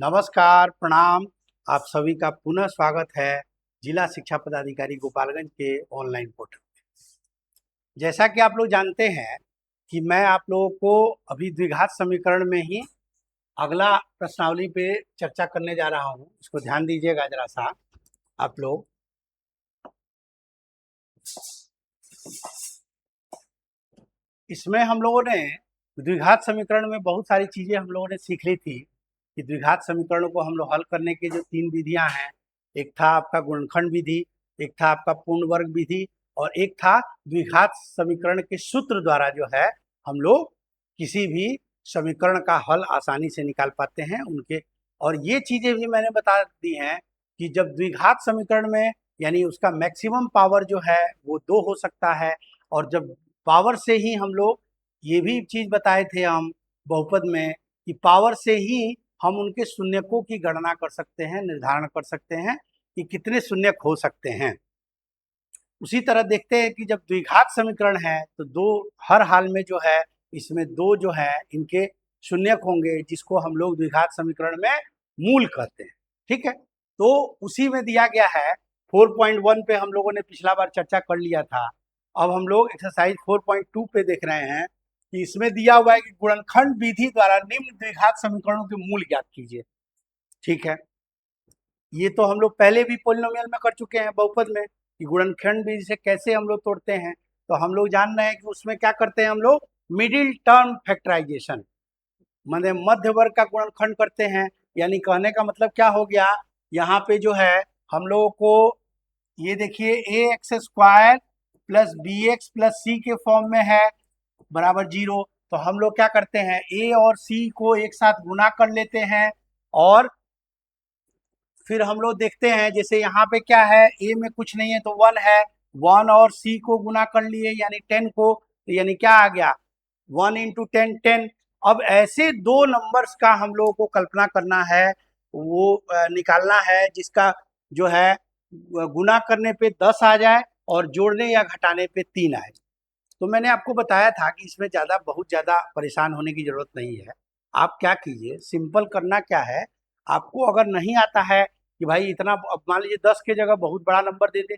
नमस्कार, प्रणाम। आप सभी का पुनः स्वागत है जिला शिक्षा पदाधिकारी गोपालगंज के ऑनलाइन पोर्टल। जैसा कि आप लोग जानते हैं कि मैं आप लोगों को अभी द्विघात समीकरण में ही अगला प्रश्नावली पे चर्चा करने जा रहा हूँ। इसको ध्यान दीजिएगा जरा सा आप लोग। इसमें हम लोगों ने द्विघात समीकरण में बहुत सारी चीज़ें हम लोगों ने सीख ली थी कि द्विघात समीकरणों को हम लोग हल करने की जो 3 विधियां हैं, एक था आपका गुणनखंड विधि, एक था आपका पूर्ण वर्ग विधि और एक था द्विघात समीकरण के सूत्र द्वारा जो है हम लोग किसी भी समीकरण का हल आसानी से निकाल पाते हैं उनके। और ये चीज़ें भी मैंने बता दी हैं कि जब द्विघात समीकरण में यानी उसका मैक्सिमम पावर जो है वो 2 हो सकता है, और जब पावर से ही हम लोग ये भी चीज़ बताए थे हम बहुपद में कि पावर से ही हम उनके शून्यकों की गणना कर सकते हैं, निर्धारण कर सकते हैं कि कितने शून्यक हो सकते हैं। उसी तरह देखते हैं कि जब द्विघात समीकरण है तो दो हर हाल में जो है इसमें दो जो है इनके शून्यक होंगे, जिसको हम लोग द्विघात समीकरण में मूल कहते हैं। ठीक है, तो उसी में दिया गया है 4.1 पे हम लोगों ने पिछला बार चर्चा कर लिया था। अब हम लोग एक्सरसाइज 4.2 पे देख रहे हैं कि इसमें दिया हुआ है कि गुणनखंड विधि द्वारा निम्न द्विघात समीकरणों के मूल ज्ञात कीजिए। ठीक है, ये तो हम लोग पहले भी पॉलिनोमियल में कर चुके हैं बहुपद में कि गुणनखंड विधि से कैसे हम लोग तोड़ते हैं। तो हम लोग जान रहे हैं कि उसमें क्या करते हैं हम लोग, मिडिल टर्म फैक्टराइजेशन माने मध्य वर्ग का गुणनखंड करते हैं। यानी कहने का मतलब क्या हो गया, यहाँ पे जो है हम लोगों को ये देखिए a x square plus b x plus c के फॉर्म में है बराबर 0। तो हम लोग क्या करते हैं, ए और सी को एक साथ गुना कर लेते हैं और फिर हम लोग देखते हैं जैसे यहाँ पे क्या है, ए में कुछ नहीं है तो 1 है, 1 और सी को गुना कर लिए यानी 10 को, तो यानी क्या आ गया 1 इंटू 10 10। अब ऐसे दो नंबर्स का हम लोगों को कल्पना करना है, वो निकालना है जिसका जो है गुना करने पे 10 आ जाए और जोड़ने या घटाने पे 3 आए। तो मैंने आपको बताया था कि इसमें बहुत ज़्यादा परेशान होने की ज़रूरत नहीं है। आप क्या कीजिए, सिंपल करना क्या है, आपको अगर नहीं आता है कि भाई इतना, अब मान लीजिए 10 के जगह बहुत बड़ा नंबर दे दे,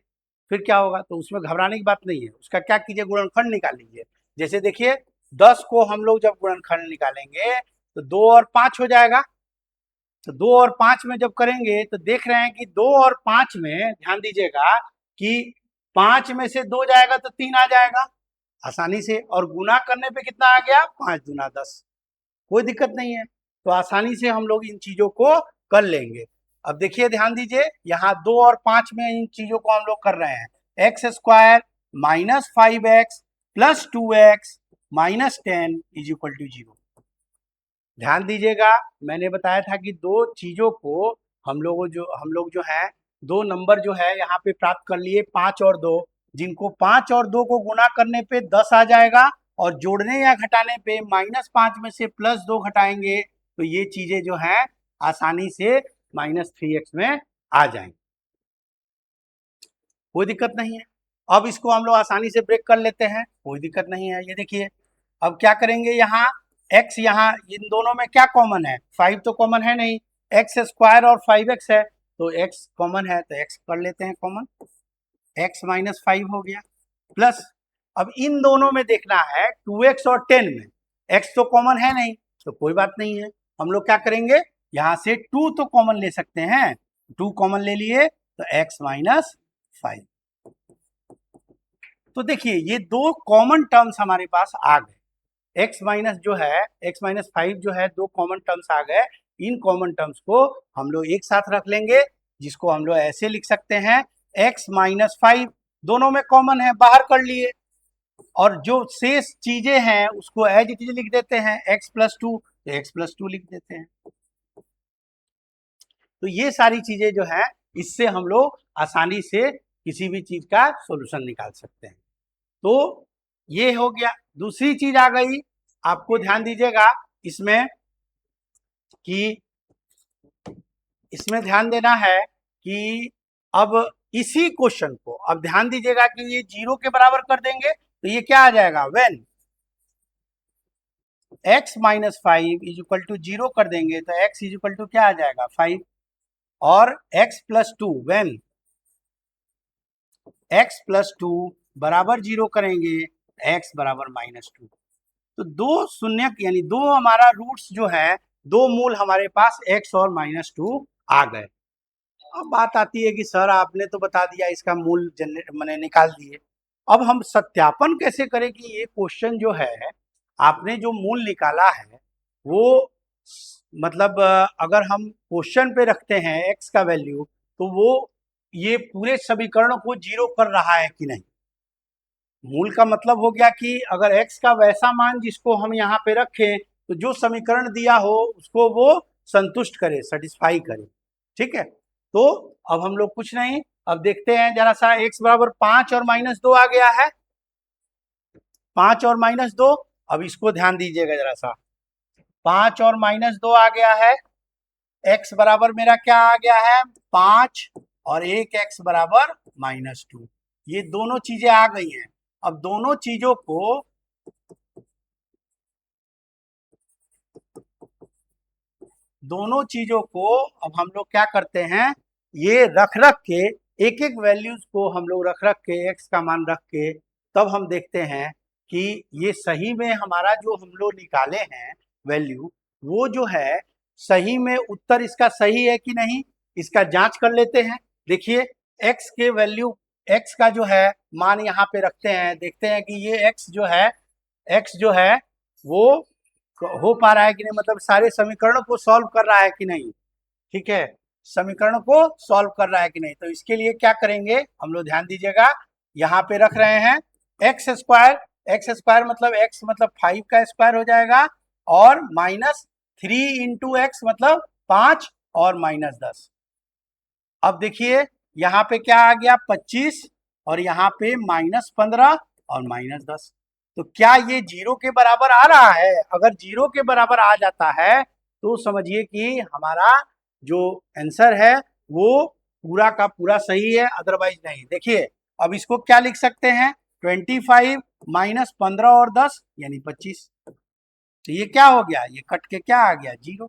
फिर क्या होगा, तो उसमें घबराने की बात नहीं है। उसका क्या कीजिए, गुणनखंड निकाल लीजिए। जैसे देखिए 10 को हम लोग जब गुणनखंड निकालेंगे तो 2 और 5 हो जाएगा। तो 2 और 5 में जब करेंगे तो देख रहे हैं कि 2 और 5 में ध्यान दीजिएगा कि 5 में से 2 जाएगा तो 3 आ जाएगा आसानी से, और गुना करने पे कितना आ गया 5 दूना 10, कोई दिक्कत नहीं है। तो आसानी से हम लोग इन चीजों को कर लेंगे। अब देखिए ध्यान दीजिए, यहाँ 2 और 5 में इन चीजों को हम लोग कर रहे हैं। X square minus 5x plus 2x minus 10 is equal to 0। ध्यान दीजिएगा, मैंने बताया था कि दो चीजों को हम लोग जो है दो नंबर जो है यहाँ पे प्राप्त कर लिए 5 और 2, जिनको 5 और 2 को गुना करने पे 10 आ जाएगा और जोड़ने या घटाने पे -5 में से +2 घटाएंगे तो ये चीजें जो है आसानी से -3x में आ जाएंगी, कोई दिक्कत नहीं है। अब इसको हम लोग आसानी से ब्रेक कर लेते हैं, कोई दिक्कत नहीं है। ये देखिए अब क्या करेंगे, यहाँ x, यहाँ इन दोनों में क्या कॉमन है, 5 तो कॉमन है नहीं, एक्स स्क्वायर और 5x है तो x कॉमन है तो x कर लेते हैं कॉमन, x माइनस 5 हो गया प्लस। अब इन दोनों में देखना है 2x और 10 में, x तो कॉमन है नहीं तो कोई बात नहीं है, हम लोग क्या करेंगे यहाँ से 2 तो कॉमन ले सकते हैं, 2 कॉमन ले लिए तो x माइनस 5। तो देखिए ये दो कॉमन टर्म्स हमारे पास आ गए, x माइनस जो है x माइनस 5 जो है दो कॉमन टर्म्स आ गए। इन कॉमन टर्म्स को हम लोग एक साथ रख लेंगे, जिसको हम लोग ऐसे लिख सकते हैं x माइनस 5, दोनों में कॉमन है बाहर कर लिए, और जो शेष चीजें हैं उसको एज इट इज लिख देते हैं x प्लस 2, तो x प्लस 2 लिख देते हैं। तो ये सारी चीजें जो है इससे हम लोग आसानी से किसी भी चीज का सॉल्यूशन निकाल सकते हैं। तो ये हो गया। दूसरी चीज आ गई, आपको ध्यान दीजिएगा इसमें कि इसमें ध्यान देना है कि अब इसी क्वेश्चन को अब ध्यान दीजिएगा कि ये 0 के बराबर कर देंगे तो ये क्या आ जाएगा, when x minus 5 is equal to 0 कर देंगे तो x इज इक्वल टू क्या आ जाएगा 5, और x plus 2 when x plus 2 बराबर 0 करेंगे x बराबर -2। तो दो शून्य यानी दो हमारा रूट्स जो है, दो मूल हमारे पास x और -2 आ गए। अब बात आती है कि सर आपने तो बता दिया इसका मूल जनरेट मैंने निकाल दिए, अब हम सत्यापन कैसे करें कि ये क्वेश्चन जो है आपने जो मूल निकाला है वो मतलब अगर हम क्वेश्चन पे रखते हैं x का वैल्यू तो वो ये पूरे समीकरण को जीरो कर रहा है कि नहीं। मूल का मतलब हो गया कि अगर x का वैसा मान जिसको हम यहाँ पे रखें तो जो समीकरण दिया हो उसको वो संतुष्ट करे, सेटिस्फाई करे। ठीक है, तो अब हम लोग कुछ नहीं, अब देखते हैं जरा सा x बराबर 5 और -2 आ गया है, 5 और -2। अब इसको ध्यान दीजिएगा जरा सा, 5 और -2 आ गया है, x बराबर मेरा क्या आ गया है 5 और एक x बराबर -2। ये दोनों चीजें आ गई हैं। अब दोनों चीजों को अब हम लोग क्या करते हैं, ये रख रख के एक एक वैल्यूज को हम लोग रख रख के x का मान रख के तब हम देखते हैं कि ये सही में हमारा जो हम लोग निकाले हैं वैल्यू वो जो है सही में उत्तर इसका सही है कि नहीं, इसका जांच कर लेते हैं। देखिए x के वैल्यू, x का जो है मान यहाँ पे रखते हैं, देखते हैं कि ये x जो है वो हो पा रहा है कि नहीं, मतलब सारे समीकरणों को सॉल्व कर रहा है कि नहीं। ठीक है, समीकरण को सॉल्व कर रहा है कि नहीं। तो इसके लिए क्या करेंगे हम लोग ध्यान दीजिएगा, यहाँ पे रख रहे हैं x स्क्वायर मतलब x मतलब 5 का स्क्वायर हो जाएगा और -3 इंटू एक्स मतलब 5 और -10। अब देखिए यहाँ पे क्या आ गया 25 और यहाँ पे -15 और -10। तो क्या ये 0 के बराबर आ रहा है? अगर 0 के बराबर आ जाता है तो समझिए कि हमारा जो आंसर है वो पूरा का पूरा सही है, अदरवाइज नहीं। देखिए अब इसको क्या लिख सकते हैं, 25 -15 और 10 यानी 25। तो ये क्या हो गया, ये कट के क्या आ गया 0,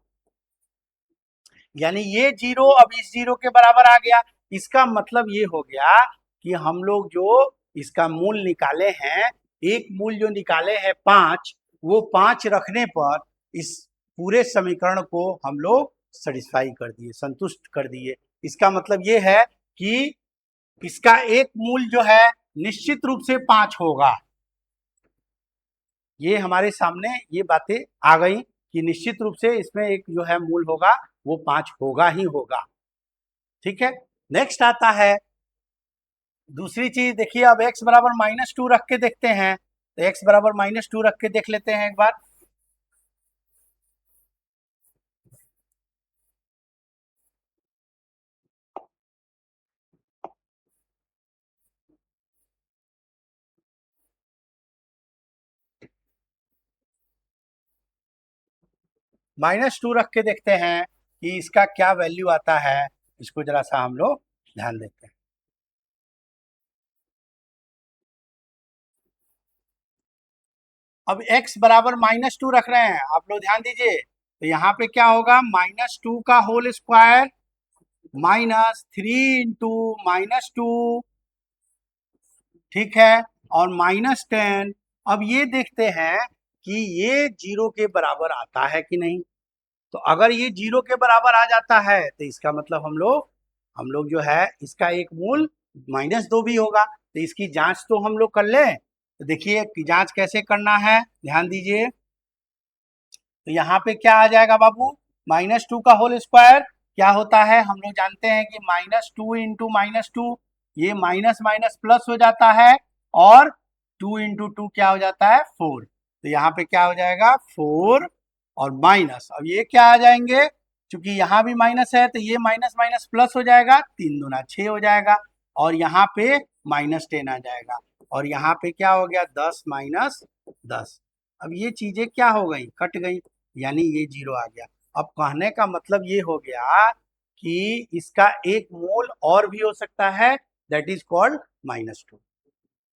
यानी ये 0 अब इस 0 के बराबर आ गया। इसका मतलब ये हो गया कि हम लोग जो इसका मूल निकाले हैं, एक मूल जो निकाले हैं 5, वो 5 रखने पर इस पूरे समीकरण को हम लोग सेटिस्फाई कर दिए, संतुष्ट कर दिए। इसका मतलब ये है कि इसका एक मूल जो है निश्चित रूप से 5 होगा। ये हमारे सामने ये बातें आ गई कि निश्चित रूप से इसमें एक जो है मूल होगा वो 5 होगा ही होगा। ठीक है, नेक्स्ट आता है दूसरी चीज। देखिए अब x बराबर -2 रख के देखते हैं, तो x बराबर -2 रख के देख लेते हैं एक बार। -2 रख के देखते हैं कि इसका क्या वैल्यू आता है, इसको जरा सा हम लोग ध्यान देते हैं। अब x बराबर -2 रख रहे हैं, आप लोग ध्यान दीजिए, तो यहाँ पे क्या होगा -2 का होल स्क्वायर -3 इंटू -2, ठीक है, और -10। अब ये देखते हैं कि ये 0 के बराबर आता है कि नहीं। तो अगर ये 0 के बराबर आ जाता है तो इसका मतलब हम लोग जो है इसका एक मूल -2 भी होगा। तो इसकी जांच तो हम लोग कर लें। तो देखिए कि जांच कैसे करना है, ध्यान दीजिए। तो यहाँ पे क्या आ जाएगा बाबू, -2 का होल स्क्वायर क्या होता है, हम लोग जानते हैं कि -2 इंटू -2, ये माइनस माइनस प्लस हो जाता है, और 2 इंटू 2 क्या हो जाता है 4। तो यहाँ पे क्या हो जाएगा 4 और माइनस, अब ये क्या आ जाएंगे, क्योंकि यहाँ भी माइनस है तो ये माइनस माइनस प्लस हो जाएगा, 3 दूना 6 हो जाएगा, और यहाँ पे -10 आ जाएगा, और यहाँ पे क्या हो गया 10 -10। अब ये चीजें क्या हो गई, कट गई, यानी ये 0 आ गया। अब कहने का मतलब ये हो गया कि इसका एक मोल और भी हो सकता है, दैट इज कॉल्ड -2।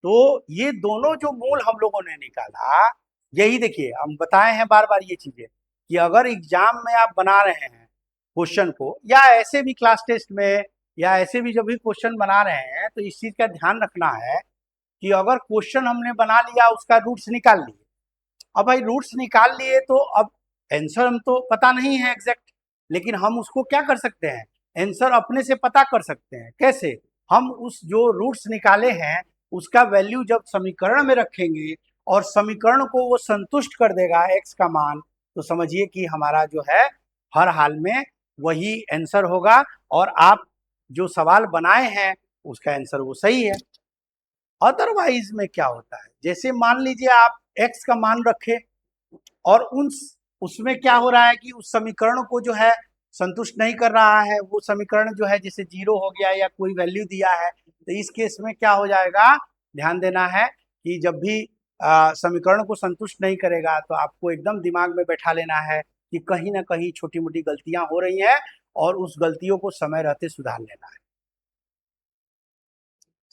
तो ये दोनों जो मोल हम लोगों ने निकाला यही देखिए हम बताए हैं बार बार ये चीजें कि अगर एग्जाम में आप बना रहे हैं क्वेश्चन को, या ऐसे भी क्लास टेस्ट में, या ऐसे भी जब भी क्वेश्चन बना रहे हैं, तो इस चीज का ध्यान रखना है कि अगर क्वेश्चन हमने बना लिया, उसका रूट्स निकाल लिए, अब भाई रूट्स निकाल लिए तो अब आंसर हम तो पता नहीं है एग्जैक्ट, लेकिन हम उसको क्या कर सकते हैं, आंसर अपने से पता कर सकते हैं। कैसे? हम उस जो रूट्स निकाले हैं उसका वैल्यू जब समीकरण में रखेंगे और समीकरण को वो संतुष्ट कर देगा एक्स का मान, तो समझिए कि हमारा जो है हर हाल में वही आंसर होगा, और आप जो सवाल बनाए हैं उसका आंसर वो सही है। अदरवाइज में क्या होता है, जैसे मान लीजिए आप एक्स का मान रखे और उन उसमें क्या हो रहा है कि उस समीकरण को जो है संतुष्ट नहीं कर रहा है, वो समीकरण जो है जैसे जीरो हो गया या कोई वैल्यू दिया है, तो इस केस में क्या हो जाएगा, ध्यान देना है कि जब भी समीकरण को संतुष्ट नहीं करेगा तो आपको एकदम दिमाग में बैठा लेना है कि कहीं ना कहीं छोटी मोटी गलतियां हो रही हैं, और उस गलतियों को समय रहते सुधार लेना है।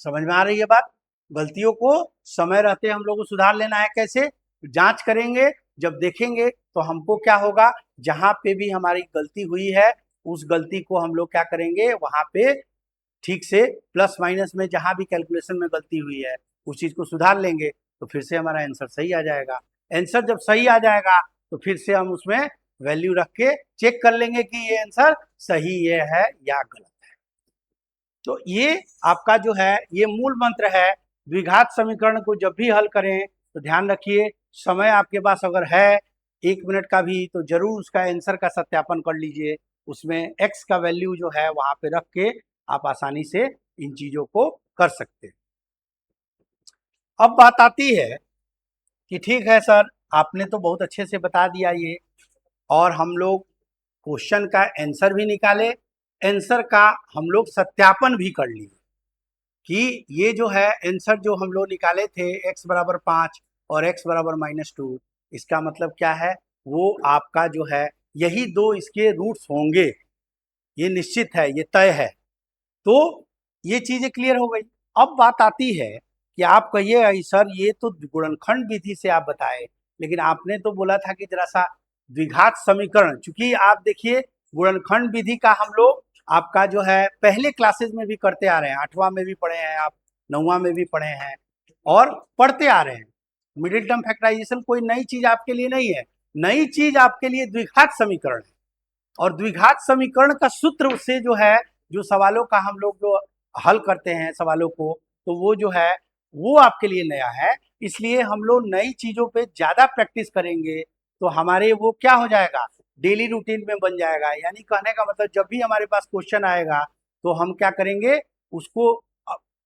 समझ में आ रही है बात? गलतियों को समय रहते हम लोग को सुधार लेना है। कैसे? जांच करेंगे, जब देखेंगे तो हमको क्या होगा, जहां पे भी हमारी गलती हुई है उस गलती को हम लोग क्या करेंगे, वहां पे ठीक से प्लस माइनस में जहां भी कैलकुलेशन में गलती हुई है उस चीज को सुधार लेंगे, तो फिर से हमारा आंसर सही आ जाएगा। आंसर जब सही आ जाएगा तो फिर से हम उसमें वैल्यू रख के चेक कर लेंगे कि ये आंसर सही ये है या गलत। तो ये आपका जो है ये मूल मंत्र है। द्विघात समीकरण को जब भी हल करें तो ध्यान रखिए, समय आपके पास अगर है 1 मिनट का भी, तो जरूर उसका आंसर का सत्यापन कर लीजिए। उसमें एक्स का वैल्यू जो है वहां पे रख के आप आसानी से इन चीजों को कर सकते हैं। अब बात आती है कि ठीक है सर, आपने तो बहुत अच्छे से बता दिया ये, और हम लोग क्वेश्चन का आंसर भी निकाले, आंसर का हम लोग सत्यापन भी कर लिए कि ये जो है आंसर जो हम लोग निकाले थे x बराबर 5 और x बराबर -2, इसका मतलब क्या है, वो आपका जो है यही दो इसके रूट्स होंगे, ये निश्चित है, ये तय है। तो ये चीजें क्लियर हो गई। अब बात आती है कि आप कहिए सर ये तो गुणनखंड विधि से आप बताए, लेकिन आपने तो बोला था कि जरा सा द्विघात समीकरण, चूंकि आप देखिए गुणनखंड विधि का हम लोग आपका जो है पहले क्लासेस में भी करते आ रहे हैं, 8वां में भी पढ़े हैं आप, 9वां में भी पढ़े हैं और पढ़ते आ रहे हैं। मिडिल टर्म फैक्टराइजेशन कोई नई चीज आपके लिए नहीं है, नई चीज आपके लिए द्विघात समीकरण है। और द्विघात समीकरण का सूत्र से जो है, जो सवालों का हम लोग जो हल करते हैं सवालों को, तो वो जो है वो आपके लिए नया है। इसलिए हम लोग नई चीजों पे ज्यादा प्रैक्टिस करेंगे तो हमारे वो क्या हो जाएगा, डेली रूटीन में बन जाएगा। यानी कहने का मतलब जब भी हमारे पास क्वेश्चन आएगा तो हम क्या करेंगे उसको,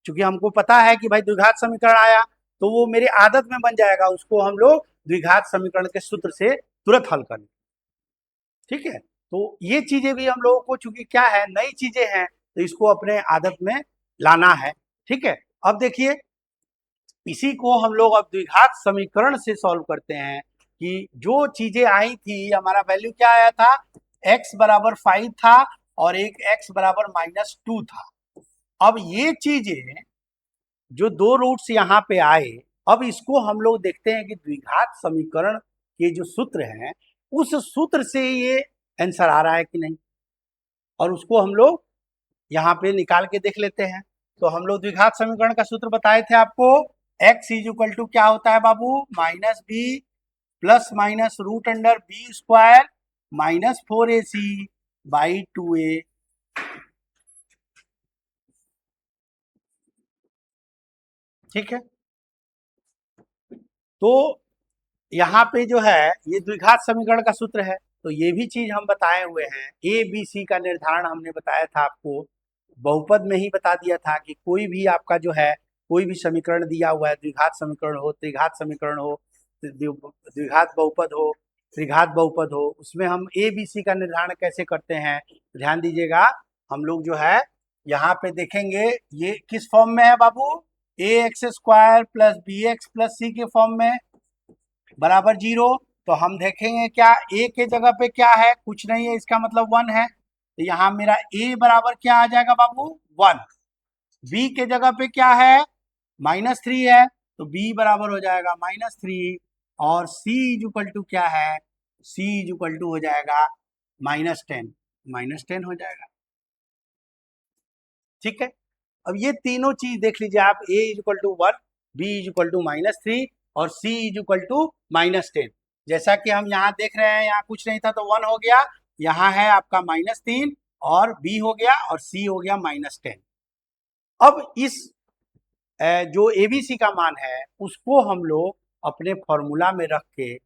चूंकि हमको पता है कि भाई द्विघात समीकरण आया तो वो मेरी आदत में बन जाएगा, उसको हम लोग द्विघात समीकरण के सूत्र से तुरंत हल करें। ठीक है, तो ये चीजें भी हम लोगों को, चूंकि क्या है नई चीजें हैं, तो इसको अपने आदत में लाना है। ठीक है, अब देखिए इसी को हम लोग अब द्विघात समीकरण से सॉल्व करते हैं कि जो चीजें आई थी, हमारा वैल्यू क्या आया था, x बराबर 5 था और एक x बराबर -2 था। अब ये चीजें जो दो रूट्स यहाँ पे आए, अब इसको हम लोग देखते हैं कि द्विघात समीकरण के जो सूत्र हैं उस सूत्र से ये आंसर आ रहा है कि नहीं, और उसको हम लोग यहाँ पे निकाल के देख लेते हैं। तो हम लोग द्विघात समीकरण का सूत्र बताए थे आपको, x इक्वल टू क्या होता है बाबू, -b plus minus root under B square -4ac/2a। ठीक है, तो यहाँ पे जो है ये द्विघात समीकरण का सूत्र है, तो ये भी चीज हम बताए हुए हैं। ए बी सी का निर्धारण हमने बताया था आपको, बहुपद में ही बता दिया था कि कोई भी आपका जो है कोई भी समीकरण दिया हुआ है, द्विघात समीकरण हो, त्रिघात समीकरण हो, द्विघात बहुपद हो, त्रिघात बहुपद हो, उसमें हम ए बी सी का निर्धारण कैसे करते हैं, ध्यान दीजिएगा। हम लोग जो है यहाँ पे देखेंगे ये किस फॉर्म में है बाबू, a x square plus b x plus c के फॉर्म में बराबर 0। तो हम देखेंगे क्या ए के जगह पे क्या है, कुछ नहीं है, इसका मतलब 1 है, तो यहाँ मेरा ए बराबर क्या आ जाएगा बाबू, 1। बी के जगह पे क्या है, -3 है, तो बी बराबर हो जाएगा -3। और c इज इक्वल टू क्या है, c इज इक्वल टू हो जाएगा -10, -10 हो जाएगा। ठीक है, अब ये तीनों चीज देख लीजिए आप, a is equal to 1, b is equal to -3 और c इज इक्वल टू -10। जैसा कि हम यहाँ देख रहे हैं, यहाँ कुछ नहीं था तो 1 हो गया, यहाँ है आपका -3 और b हो गया और c हो गया -10। अब इस जो एबीसी का मान है उसको हम लोग अपने फॉर्मूला में रख के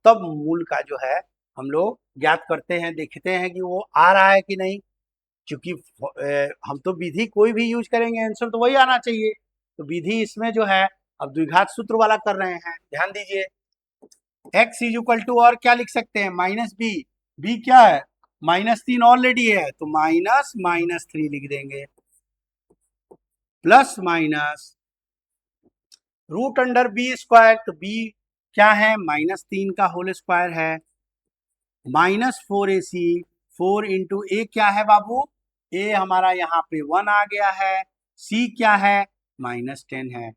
तब मूल का जो है हम लोग ज्ञात करते हैं, देखते हैं कि वो आ रहा है कि नहीं। क्योंकि हम तो विधि कोई भी यूज करेंगे आंसर तो वही आना चाहिए, तो विधि इसमें जो है अब द्विघात सूत्र वाला कर रहे हैं। ध्यान दीजिए, x इज इक्वल टू और क्या लिख सकते हैं, -b, b क्या है, -3 ऑलरेडी है तो -3 लिख देंगे, plus minus root under B square, तो b क्या है, -3 का होल स्क्वायर है, -4ac, 4 इंटू ए क्या है बाबू, ए हमारा यहाँ पे 1 आ गया है, c क्या है, -10 है।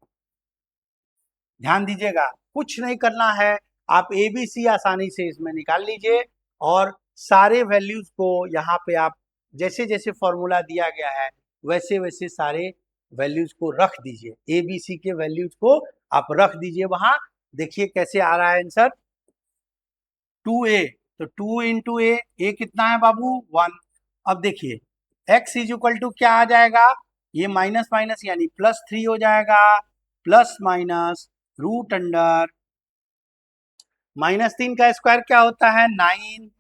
ध्यान दीजिएगा, कुछ नहीं करना है, आप ए बी सी आसानी से इसमें निकाल लीजिए और सारे वैल्यूज को यहाँ पे आप जैसे जैसे फॉर्मूला दिया गया है वैसे वैसे सारे वैल्यूज को रख दीजिए, ए बी सी के वैल्यूज को आप रख दीजिए वहां। देखिए कैसे आ रहा है आंसर, 2a, तो 2 इंटू ए कितना है बाबू, 1। अब देखिए x इज इक्वल टू क्या आ जाएगा, ये माइनस माइनस यानी +3 हो जाएगा, प्लस माइनस रूट अंडर -3 का स्क्वायर क्या होता है, 9।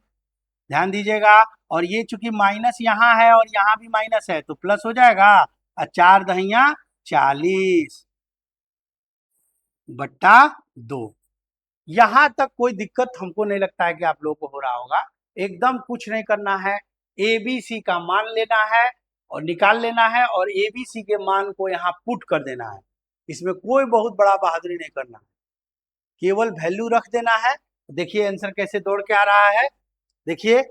ध्यान दीजिएगा, और ये चूंकि माइनस यहाँ है और यहाँ भी माइनस है तो प्लस हो जाएगा, और 4 दहिया 40 बट्टा 2। यहां तक कोई दिक्कत हमको नहीं लगता है कि आप लोगों को हो रहा होगा। एकदम कुछ नहीं करना है, ए बी सी का मान लेना है और निकाल लेना है और ए बी सी के मान को यहाँ पुट कर देना है। इसमें कोई बहुत बड़ा बहादुरी नहीं करना है, केवल वैल्यू रख देना है। देखिए आंसर कैसे दौड़ के आ रहा है, देखिए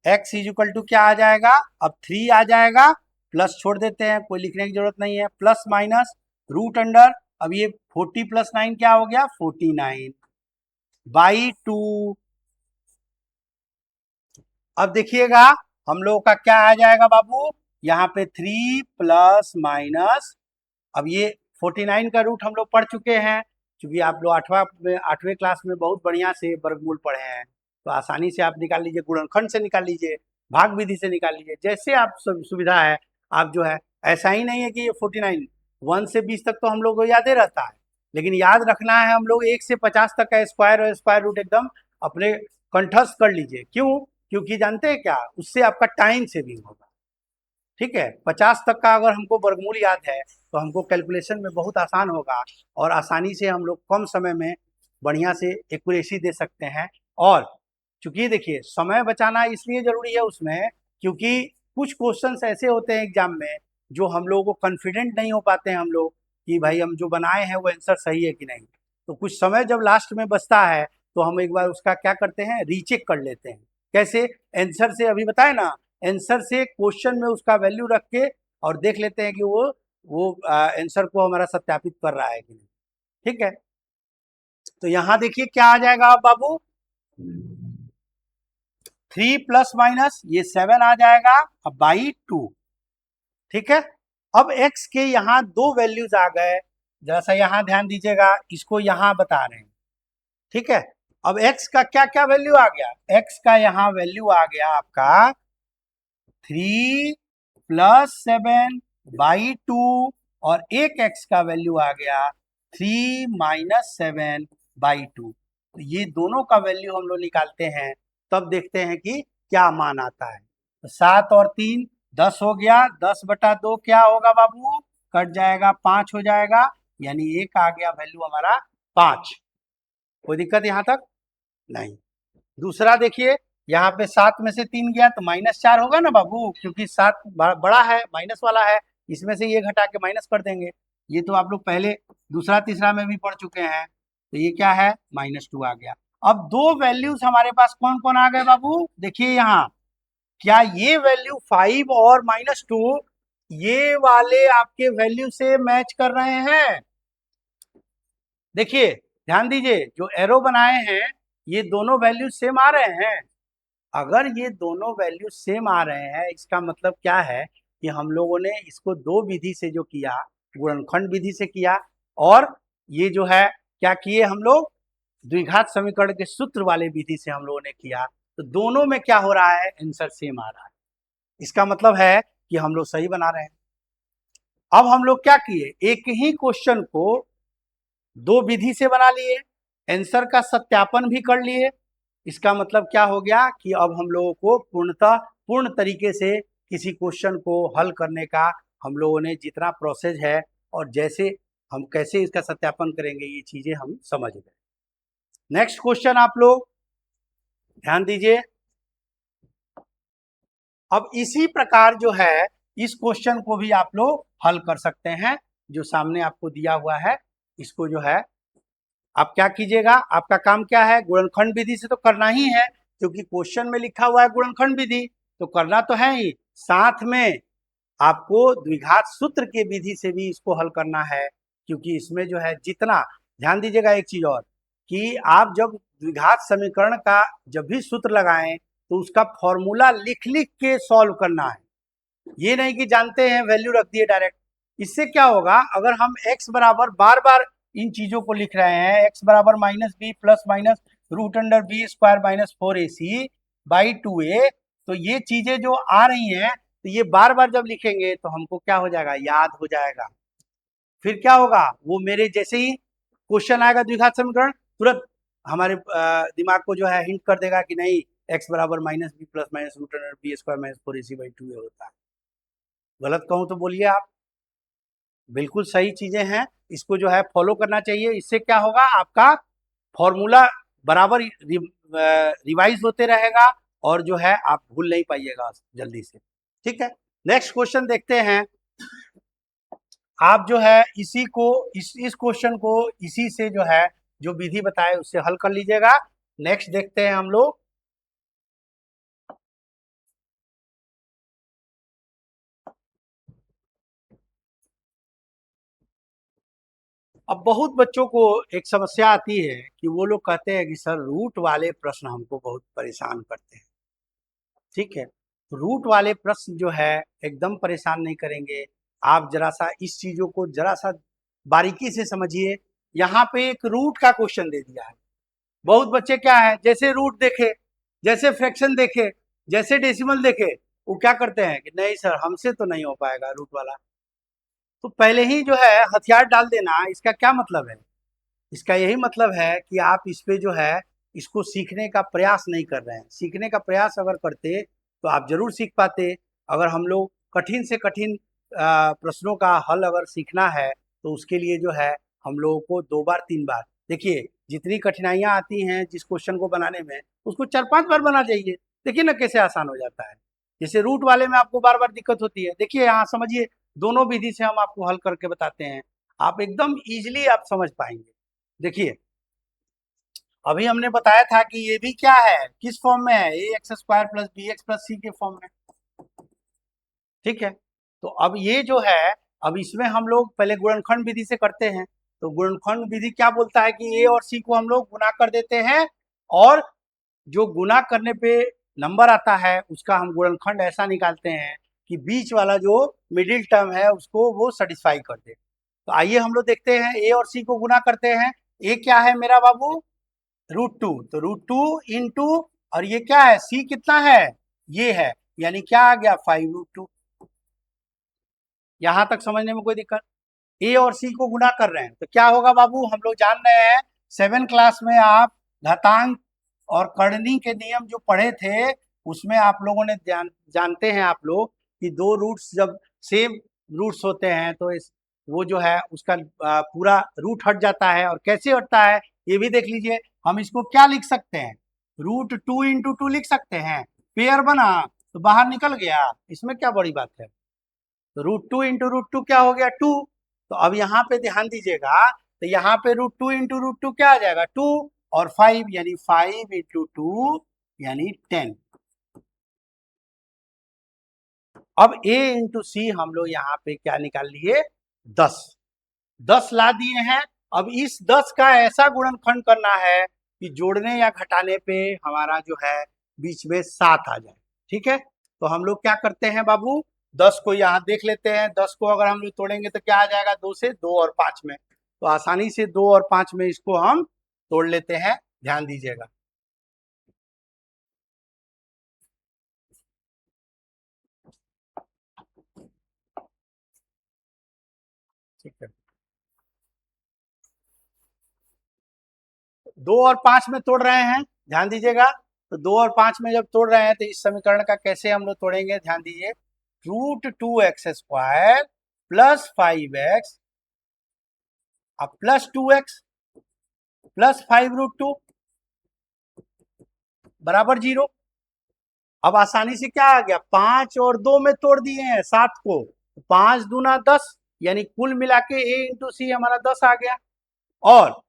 x इज इक्वल टू क्या आ जाएगा, अब 3 आ जाएगा, प्लस छोड़ देते हैं, कोई लिखने की जरूरत नहीं है, प्लस माइनस रूट अंडर, अब ये 40 + 9 क्या हो गया, 49/2। अब देखिएगा हम लोगों का क्या आ जाएगा बाबू, यहाँ पे 3 प्लस माइनस, अब ये 49 का रूट हम लोग पढ़ चुके हैं, क्योंकि आप लोग 8वें क्लास में बहुत बढ़िया से वर्गमूल पढ़े हैं, तो आसानी से आप निकाल लीजिए, गुणनखंड से निकाल लीजिए, भाग विधि से निकाल लीजिए, जैसे आप सुविधा है आप जो है। ऐसा ही नहीं है कि ये 49 1 से 20 तक तो हम लोग को याद ही रहता है, लेकिन याद रखना है हम लोग 1 से 50 तक का स्क्वायर और स्क्वायर रूट एकदम अपने कंठस्थ कर लीजिए। क्यों, क्योंकि जानते हैं क्या, उससे आपका टाइम सेविंग होगा। ठीक है, 50 तक का अगर हमको वर्गमूल याद है तो हमको कैलकुलेशन में बहुत आसान होगा और आसानी से हम लोग कम समय में बढ़िया से एक्यूरेसी दे सकते हैं। और चूंकि देखिए समय बचाना इसलिए जरूरी है उसमें, क्योंकि कुछ क्वेश्चंस ऐसे होते हैं एग्जाम में जो हम लोगों को कॉन्फिडेंट नहीं हो पाते हैं हम लोग कि भाई हम जो बनाए हैं वो आंसर सही है कि नहीं, तो कुछ समय जब लास्ट में बचता है तो हम एक बार उसका क्या करते हैं, रीचेक कर लेते हैं। कैसे, आंसर से, अभी बताए ना, आंसर से क्वेश्चन में उसका वैल्यू रख के और देख लेते हैं कि वो आंसर को हमारा सत्यापित कर रहा है कि नहीं। ठीक है, तो यहां देखिए क्या आ जाएगा अब बाबू, 3 प्लस माइनस ये 7 आ जाएगा, अब /2। ठीक है, अब x के यहाँ दो वैल्यूज आ गए, जरा सा यहाँ ध्यान दीजिएगा, इसको यहाँ बता रहे हैं। ठीक है, अब x का क्या क्या वैल्यू आ गया, x का यहाँ वैल्यू आ गया आपका 3 + 7/2 और एक x का वैल्यू आ गया 3 - 7/2। तो ये दोनों का वैल्यू हम लोग निकालते हैं, तब देखते हैं कि क्या मान आता है। तो 7 और 3 10 हो गया, 10/2 क्या होगा बाबू, कट जाएगा, 5 हो जाएगा, यानी एक आ गया वैल्यू हमारा 5। कोई दिक्कत यहाँ तक नहीं। दूसरा देखिए, यहाँ पे 7 में से 3 गया तो -4 होगा ना बाबू, क्योंकि 7 बड़ा है, माइनस वाला है, इसमें से ये घटा के माइनस कर देंगे। ये तो आप लोग पहले दूसरा तीसरा में भी पढ़ चुके हैं, तो ये क्या है, -2 आ गया। अब दो वैल्यूज हमारे पास कौन कौन आ गए बाबू, देखिए यहाँ, क्या ये वैल्यू 5 और -2 ये वाले आपके वैल्यू से मैच कर रहे हैं, देखिए ध्यान दीजिए, जो एरो बनाए हैं ये दोनों वैल्यू सेम आ रहे हैं। अगर ये दोनों वैल्यू सेम आ रहे हैं, इसका मतलब क्या है कि हम लोगों ने इसको दो विधि से जो किया, गुणनखंड विधि से किया, और ये जो है क्या किए हम लोग, द्विघात समीकरण के सूत्र वाले विधि से हम लोगों ने किया। तो दोनों में क्या हो रहा है, आंसर सेम आ रहा है। इसका मतलब है कि हम लोग सही बना रहे हैं। अब हम लोग क्या किए, एक ही क्वेश्चन को दो विधि से बना लिए, आंसर का सत्यापन भी कर लिए। इसका मतलब क्या हो गया कि अब हम लोगों को पूर्ण तरीके से किसी क्वेश्चन को हल करने का हम लोगों ने जितना प्रोसेस है और जैसे हम कैसे इसका सत्यापन करेंगे, ये चीजें हम समझ गए। नेक्स्ट क्वेश्चन आप लोग ध्यान दीजिए। अब इसी प्रकार जो है इस क्वेश्चन को भी आप लोग हल कर सकते हैं, जो सामने आपको दिया हुआ है। इसको जो है आप क्या कीजिएगा, आपका काम क्या है, गुणनखंड विधि से तो करना ही है, क्योंकि क्वेश्चन में लिखा हुआ है गुणनखंड विधि, तो करना तो है ही, साथ में आपको द्विघात सूत्र के विधि से भी इसको हल करना है। क्योंकि इसमें जो है जितना, ध्यान दीजिएगा एक चीज और, कि आप जब द्विघात समीकरण का जब भी सूत्र लगाएं तो उसका फॉर्मूला लिख लिख के सॉल्व करना है। ये नहीं कि जानते हैं वैल्यू रख दिए डायरेक्ट। इससे क्या होगा, अगर हम x बराबर बार बार इन चीजों को लिख रहे हैं, x बराबर minus B plus minus root under B square minus 4ac by 2a, तो ये चीजें जो आ रही हैं, तो ये बार बार जब लिखेंगे तो हमको क्या हो जाएगा, याद हो जाएगा। फिर क्या होगा, वो मेरे जैसे ही क्वेश्चन आएगा द्विघात समीकरण, तुरंत हमारे दिमाग को जो है हिंट कर देगा कि नहीं, x बराबर minus B plus minus root under B square minus 4ac by 2a होता है। गलत कहूं तो बोलिए आप, बिल्कुल सही चीजें हैं, इसको जो है फॉलो करना चाहिए। इससे क्या होगा, आपका फॉर्मूला बराबर रिवाइज होते रहेगा और जो है आप भूल नहीं पाइएगा जल्दी से। ठीक है, नेक्स्ट क्वेश्चन देखते हैं। आप जो है इसी को इस क्वेश्चन को इसी से जो है जो विधि बताए उससे हल कर लीजिएगा। नेक्स्ट देखते हैं हम लोग। अब बहुत बच्चों को एक समस्या आती है कि वो लोग कहते हैं कि सर रूट वाले प्रश्न हमको बहुत परेशान करते हैं। ठीक है, तो रूट वाले प्रश्न जो है एकदम परेशान नहीं करेंगे। आप जरा सा इस चीजों को जरा सा बारीकी से समझिए। यहाँ पे एक रूट का क्वेश्चन दे दिया है। बहुत बच्चे क्या है, जैसे रूट देखे, जैसे फ्रैक्शन देखे, जैसे डेसिमल देखे, वो क्या करते हैं कि नहीं सर हमसे तो नहीं हो पाएगा रूट वाला। तो पहले ही जो है हथियार डाल देना, इसका क्या मतलब है, इसका यही मतलब है कि आप इस पे जो है इसको सीखने का प्रयास नहीं कर रहे हैं। सीखने का प्रयास अगर करते तो आप जरूर सीख पाते। अगर हम लोग कठिन से कठिन प्रश्नों का हल अगर सीखना है तो उसके लिए जो है हम लोगों को 2 बार 3 बार, देखिए जितनी कठिनाइयां आती हैं जिस क्वेश्चन को बनाने में, उसको 4-5 बार बना जाइए, देखिए ना कैसे आसान हो जाता है। जैसे रूट वाले में आपको बार बार दिक्कत होती है, देखिए यहाँ समझिए, दोनों विधि से हम आपको हल करके बताते हैं, आप एकदम इजीली आप समझ पाएंगे। देखिए अभी हमने बताया था कि ये भी क्या है, किस फॉर्म में है, a x square plus b x plus c के फॉर्म में। ठीक है, तो अब ये जो है, अब इसमें हम लोग पहले गुणनखंड विधि से करते हैं। तो गुणनखंड विधि क्या बोलता है कि ए और सी को हम लोग गुना कर देते हैं, और जो गुना करने पे नंबर आता है उसका हम गुणनखंड ऐसा निकालते हैं कि बीच वाला जो मिडिल टर्म है उसको वो सेटिस्फाई कर दे। तो आइए हम लोग देखते हैं, ए और सी को गुना करते हैं। ए क्या है मेरा बाबू, √2, तो √2 इंटू, और ये क्या है, सी कितना है, ये है, यानी क्या आ गया 5√2। यहां तक समझने में कोई दिक्कत, ए और सी को गुना कर रहे हैं तो क्या होगा बाबू, हम लोग जान रहे हैं 7 क्लास में आप घातांक और करनी के नियम जो पढ़े थे, उसमें आप लोगों ने जानते हैं आप लोग कि दो रूट्स जब सेम रूट्स होते हैं तो वो जो है उसका पूरा रूट हट जाता है। और कैसे हटता है ये भी देख लीजिए। हम इसको क्या लिख सकते हैं, √2 इंटू 2 लिख सकते हैं, पेयर बना तो बाहर निकल गया, इसमें क्या बड़ी बात है। तो √2 इंटू √2 क्या हो गया, 2। तो अब यहाँ पे ध्यान दीजिएगा, तो यहाँ पे √2 इंटू √2 क्या आ जाएगा, 2, और 5 यानी 5 इंटू 2 यानी 10। अब a इंटू सी हम लोग यहाँ पे क्या निकाल लिए, 10 ला दिए हैं। अब इस 10 का ऐसा गुणनखंड करना है कि जोड़ने या घटाने पे हमारा जो है बीच में 7 आ जाए। ठीक है, तो हम लोग क्या करते हैं बाबू, 10 को यहाँ देख लेते हैं। 10 को अगर हम लोग तोड़ेंगे तो क्या आ जाएगा, 2 से 2 और 5 में, तो आसानी से 2 और 5 में इसको हम तोड़ लेते हैं। ध्यान दीजिएगा। ठीक है, 2 और 5 में तोड़ रहे हैं, ध्यान दीजिएगा। तो 2 और 5 में जब तोड़ रहे हैं तो इस समीकरण का कैसे हम लोग तोड़ेंगे, ध्यान दीजिए। √2x² प्लस 5x अब प्लस 2x प्लस 5√2 बराबर 0। अब आसानी से क्या आ गया, 5 और 2 में तोड़ दिए हैं 7 को, 5 दूना 10, यानी कुल मिला के a इंटू सी हमारा 10 आ गया। और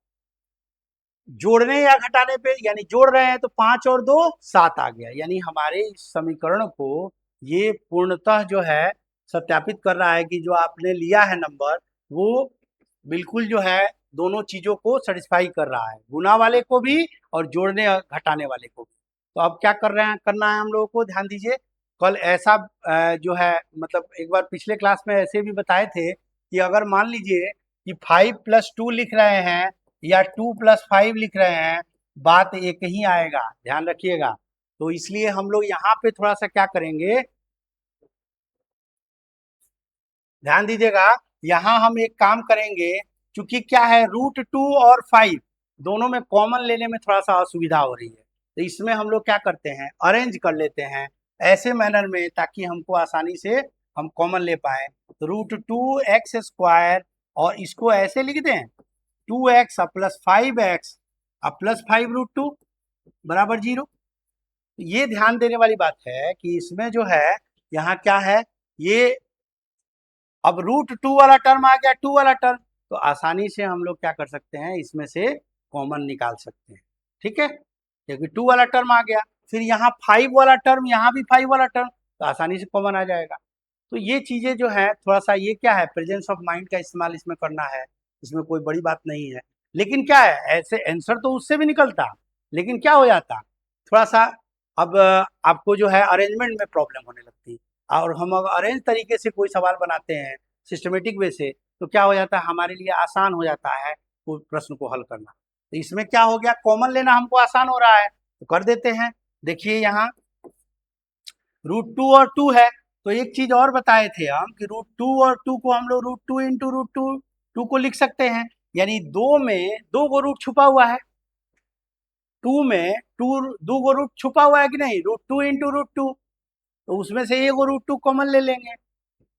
जोड़ने या घटाने पे यानी जोड़ रहे हैं तो 5 और 2 7 आ गया, यानी हमारे इस समीकरण को ये पूर्णतः जो है सत्यापित कर रहा है कि जो आपने लिया है नंबर वो बिल्कुल जो है दोनों चीजों को सेटिस्फाई कर रहा है, गुना वाले को भी और जोड़ने और घटाने वाले को भी। तो अब क्या कर रहे हैं, करना है हम लोगों को, ध्यान दीजिए। कल ऐसा जो है मतलब एक बार पिछले क्लास में ऐसे भी बताए थे कि अगर मान लीजिए कि 5+2 लिख रहे हैं या 2+5 लिख रहे हैं, बात एक ही आएगा, ध्यान रखिएगा। तो इसलिए हम लोग यहाँ पे थोड़ा सा क्या करेंगे, ध्यान दीजिएगा। यहाँ हम एक काम करेंगे, क्योंकि क्या है √2 और 5 दोनों में कॉमन लेने में थोड़ा सा असुविधा हो रही है, तो इसमें हम लोग क्या करते हैं, अरेंज कर लेते हैं ऐसे मैनर में ताकि हमको आसानी से हम कॉमन ले पाए। तो √2x² और इसको ऐसे लिख दें 2x प्लस 5x प्लस 5√2 बराबर 0। ये ध्यान देने वाली बात है कि इसमें जो है यहाँ क्या है, ये अब √2 वाला टर्म आ गया, 2 वाला टर्म, तो आसानी से हम लोग क्या कर सकते हैं, इसमें से कॉमन निकाल सकते हैं। ठीक है, क्योंकि 2 वाला टर्म आ गया, फिर यहाँ 5 वाला टर्म, यहाँ भी 5 वाला टर्म, तो आसानी से कॉमन आ जाएगा। तो ये चीजें जो है थोड़ा सा ये क्या है, प्रेजेंस ऑफ माइंड का इस्तेमाल इसमें करना है, इसमें कोई बड़ी बात नहीं है। लेकिन क्या है, ऐसे आंसर तो उससे भी निकलता, लेकिन क्या हो जाता, थोड़ा सा अब आपको जो है अरेंजमेंट में प्रॉब्लम होने लगती। और हम अगर अरेंज तरीके से कोई सवाल बनाते हैं सिस्टमेटिक वे से, तो क्या हो जाता है, हमारे लिए आसान हो जाता है वो प्रश्न को हल करना। तो इसमें क्या हो गया, कॉमन लेना हमको आसान हो रहा है, तो कर देते हैं। देखिए यहाँ √2 और 2 है, तो एक चीज और बताए थे हम कि √2 और 2 को हम लोग √2 इंटू √2 को लिख सकते हैं, यानी दो में दो को रूट छुपा हुआ है, 2 में दो को रूट छुपा हुआ है कि नहीं, √2 इंटू √2, तो उसमें से एक √2 कॉमन ले लेंगे।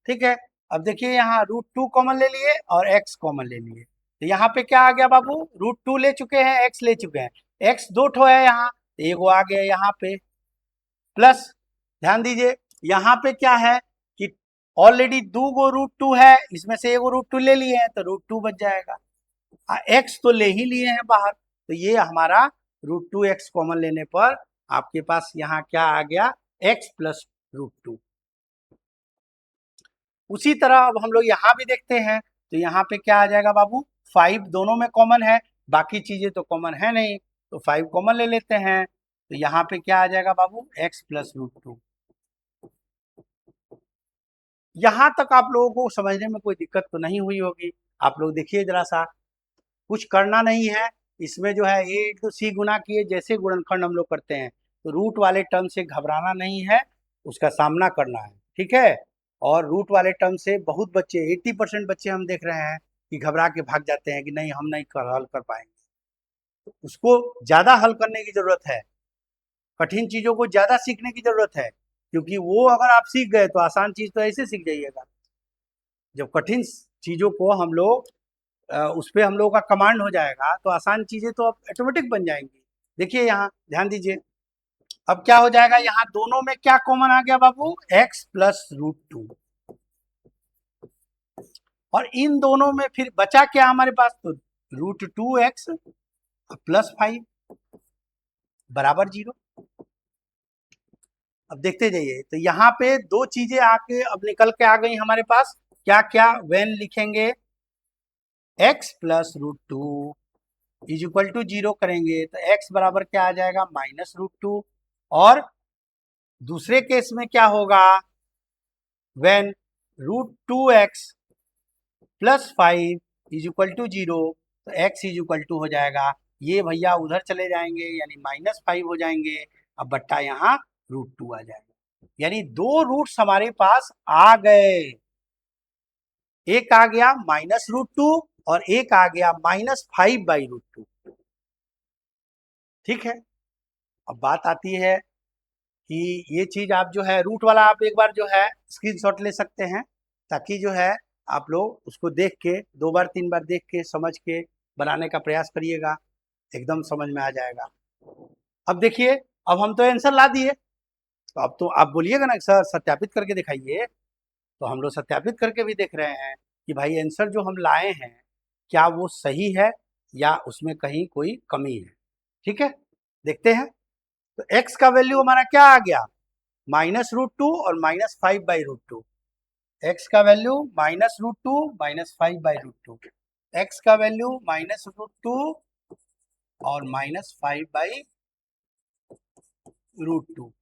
ठीक है, अब देखिए यहाँ √2 कॉमन ले लिए और x कॉमन ले लिए, तो यहाँ पे क्या आ गया बाबू, √2 ले चुके हैं, x ले चुके हैं, x दो ठो है यहाँ, एक वो आ गया यहाँ पे, प्लस ध्यान दीजिए यहाँ पे क्या है कि ऑलरेडी दो गो √2 है, इसमें से एक √2 ले लिए हैं तो √2 बच जाएगा, x तो ले ही लिए हैं बाहर, तो ये हमारा √2x कॉमन लेने पर आपके पास यहाँ क्या आ गया, x प्लस √2। उसी तरह अब हम लोग यहाँ भी देखते हैं, तो यहाँ पे क्या आ जाएगा बाबू, 5 दोनों में कॉमन है, बाकी चीजें तो कॉमन है नहीं, तो 5 कॉमन ले लेते हैं, तो यहाँ पे क्या आ जाएगा बाबू, x प्लस √2। यहाँ तक आप लोगों को समझने में कोई दिक्कत तो नहीं हुई होगी। आप लोग देखिए जरा सा, कुछ करना नहीं है इसमें, जो है a इंटू सी गुना किए जैसे गुणनखंड हम लोग करते हैं, तो रूट वाले टर्म से घबराना नहीं है, उसका सामना करना है। ठीक है, और रूट वाले टर्म से बहुत बच्चे 80% बच्चे हम देख रहे हैं कि घबरा के भाग जाते हैं कि नहीं हम नहीं हल कर पाएंगे, तो उसको ज्यादा हल करने की जरूरत है, कठिन चीजों को ज्यादा सीखने की जरूरत है, क्योंकि वो अगर आप सीख गए तो आसान चीज तो ऐसे सीख जाइएगा। जब कठिन चीजों को हम लोग उस पर हम लोगों का कमांड हो जाएगा तो आसान चीजें तो अब ऑटोमेटिक बन जाएंगी। देखिए यहाँ ध्यान दीजिए, अब क्या हो जाएगा, यहाँ दोनों में क्या कॉमन आ गया बाबू, x प्लस √2, और इन दोनों में फिर बचा क्या हमारे पास, तो √2x प्लस 5 बराबर 0। अब देखते जाइए, तो यहाँ पे दो चीजें आके अब निकल के आ गई हमारे पास, क्या क्या, वेन लिखेंगे X plus root two is equal to 0 करेंगे तो एक्स बराबर क्या आ जाएगा, -√2। और दूसरे केस में क्या होगा, when √2x plus 5 is equal to 0, तो x इज इक्वल टू हो जाएगा, ये भैया उधर चले जाएंगे यानी -5 हो जाएंगे, अब बट्टा यहाँ √2 आ जाएगा, यानी दो रूट्स हमारे पास आ गए, एक आ गया -√2 और एक आ गया -5/√2। ठीक है, अब बात आती है कि ये चीज आप जो है रूट वाला आप एक बार जो है स्क्रीनशॉट ले सकते हैं, ताकि जो है आप लोग उसको देख के 2 बार 3 बार देख के समझ के बनाने का प्रयास करिएगा, एकदम समझ में आ जाएगा। अब देखिए, अब हम तो आंसर ला दिए, तो अब तो आप बोलिएगा ना सर सत्यापित करके दिखाइए, तो हम लोग सत्यापित करके भी देख रहे हैं कि भाई आंसर जो हम लाए हैं क्या वो सही है या उसमें कहीं कोई कमी है। ठीक है, देखते हैं। तो x का वैल्यू हमारा क्या आ गया, -√2 और -5/√2। x का वैल्यू -√2 -5/√2, x का वैल्यू -√2 और -5/√2।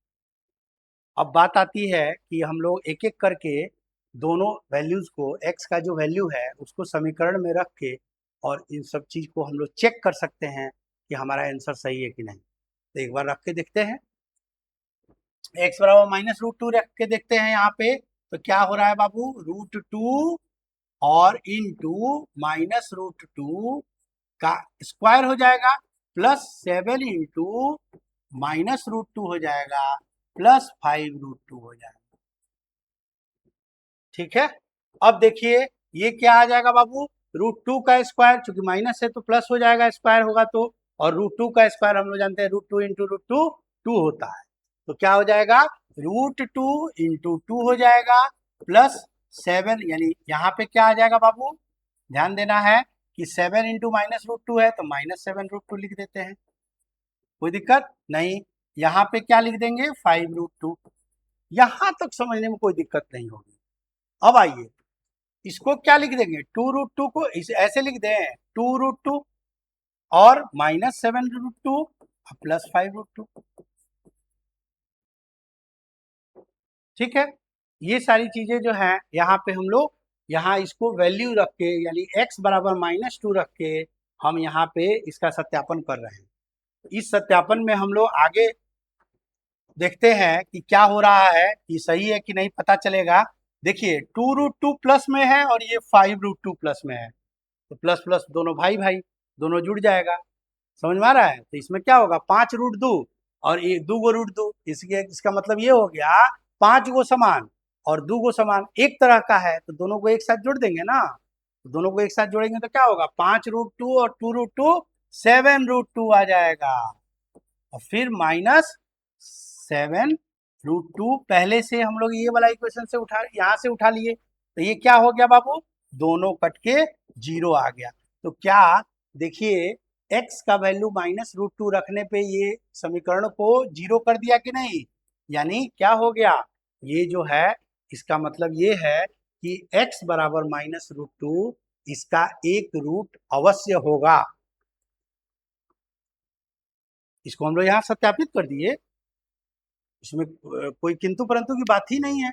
अब बात आती है कि हम लोग एक एक करके दोनों वैल्यूज को, x का जो वैल्यू है उसको समीकरण में रख के और इन सब चीज को हम लोग चेक कर सकते हैं कि हमारा आंसर सही है कि नहीं। तो एक बार रख के देखते हैं, x बराबर -√2 रख के देखते हैं यहाँ पे, तो क्या हो रहा है बाबू, √2 और इंटू -√2 का स्क्वायर हो जाएगा, +7 इंटू -√2 हो जाएगा, +5√2 हो जाएगा। ठीक है, अब देखिए ये क्या आ जाएगा बाबू, √2 का स्क्वायर, चूंकि माइनस है तो प्लस हो जाएगा, स्क्वायर होगा तो, और √2 का स्क्वायर हम लोग जानते हैं √2 इंटू √2 2 होता है, तो क्या हो जाएगा, √2 इंटू 2 हो जाएगा, +7, यानी यहाँ पे क्या आ जाएगा बाबू, ध्यान देना है कि 7 इंटू -√2 है तो -7√2 लिख देते हैं, कोई दिक्कत नहीं। यहाँ पे क्या लिख देंगे, 5√2। यहां तक समझने में कोई दिक्कत नहीं होगी। अब आइए, इसको क्या लिख देंगे, 2√2 को इस ऐसे लिख दें, 2√2 और -7√2 +5√2। ठीक है, ये सारी चीजें जो है यहाँ पे हम लोग यहाँ इसको वैल्यू रख के, यानी x बराबर -2 रख के हम यहाँ पे इसका सत्यापन कर रहे हैं। इस सत्यापन में हम लोग आगे देखते हैं कि क्या हो रहा है, कि सही है कि नहीं पता चलेगा। देखिए 2√2 प्लस में है और ये 5√2 प्लस में है, तो प्लस प्लस दोनों भाई भाई, दोनों जुड़ जाएगा, समझ में आ रहा है। तो इसमें क्या होगा, 5√2 और ये 2 √2, इसका मतलब ये हो गया 5 गो समान और 2 गो समान एक तरह का है, तो दोनों को एक साथ जोड़ देंगे ना, तो दोनों को एक साथ जोड़ेंगे तो क्या होगा, 5√2 और 2√2 7√2 आ जाएगा, और फिर -7√2, पहले से हम लोग ये वाला इक्वेशन से उठा, यहाँ से उठा लिए, तो ये क्या हो गया बाबू, दोनों कट के 0 आ गया। तो क्या देखिए, x का वैल्यू -√2 रखने पे ये समीकरण को 0 कर दिया कि नहीं, यानी क्या हो गया, ये जो है इसका मतलब ये है कि x बराबर -√2 इसका एक रूट अवश्य होगा। इसको हम लोग यहाँ सत्यापित कर दिए, इसमें कोई किंतु परंतु की बात ही नहीं है,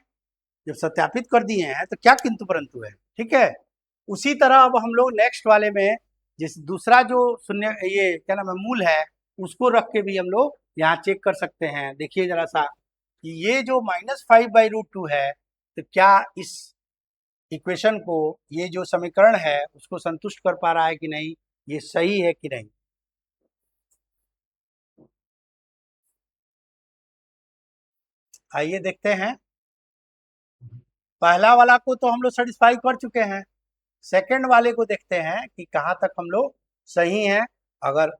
जब सत्यापित कर दिए हैं तो क्या किंतु परंतु है। ठीक है, उसी तरह अब हम लोग नेक्स्ट वाले में जिस दूसरा जो शून्य, ये क्या नाम है, मूल है, उसको रख के भी हम लोग यहाँ चेक कर सकते हैं। देखिए जरा सा कि ये जो -5/√2 है, तो क्या इस इक्वेशन को, ये जो समीकरण है उसको संतुष्ट कर पा रहा है कि नहीं, ये सही है कि नहीं। आइए देखते हैं, पहला वाला को तो हम लोग सेटिस्फाई कर चुके हैं, सेकंड वाले को देखते हैं कि कहाँ तक हम लोग सही हैं, अगर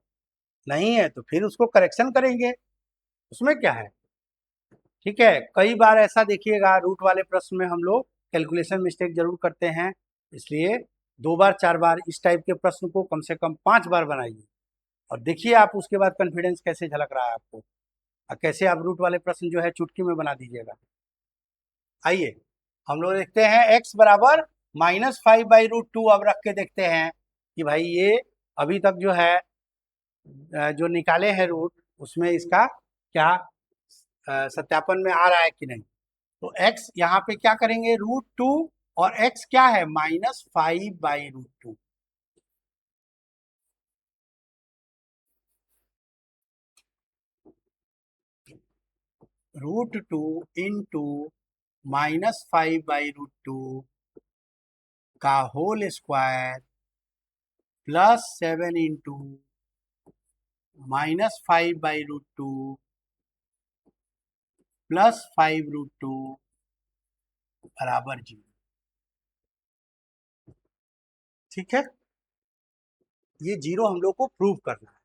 नहीं है तो फिर उसको करेक्शन करेंगे, उसमें क्या है। ठीक है, कई बार ऐसा देखिएगा रूट वाले प्रश्न में हम लोग कैलकुलेशन मिस्टेक जरूर करते हैं, इसलिए 2 बार 4 बार इस टाइप के प्रश्न को कम से कम 5 बार बनाइए, और देखिए आप उसके बाद कॉन्फिडेंस कैसे झलक रहा है आपको, और कैसे आप रूट वाले प्रश्न जो है चुटकी में बना दीजिएगा। आइए हम लोग देखते हैं x बराबर -5/√2, अब रख के देखते हैं कि भाई ये अभी तक जो है जो निकाले हैं रूट, उसमें इसका क्या सत्यापन में आ रहा है कि नहीं। तो x यहाँ पे क्या करेंगे, √2, और x क्या है, -5/√2। √2 इंटू -5/√2 का होल स्क्वायर +7 इंटू -5/√2 +5√2 बराबर 0। ठीक है, ये 0 हम लोग को प्रूव करना है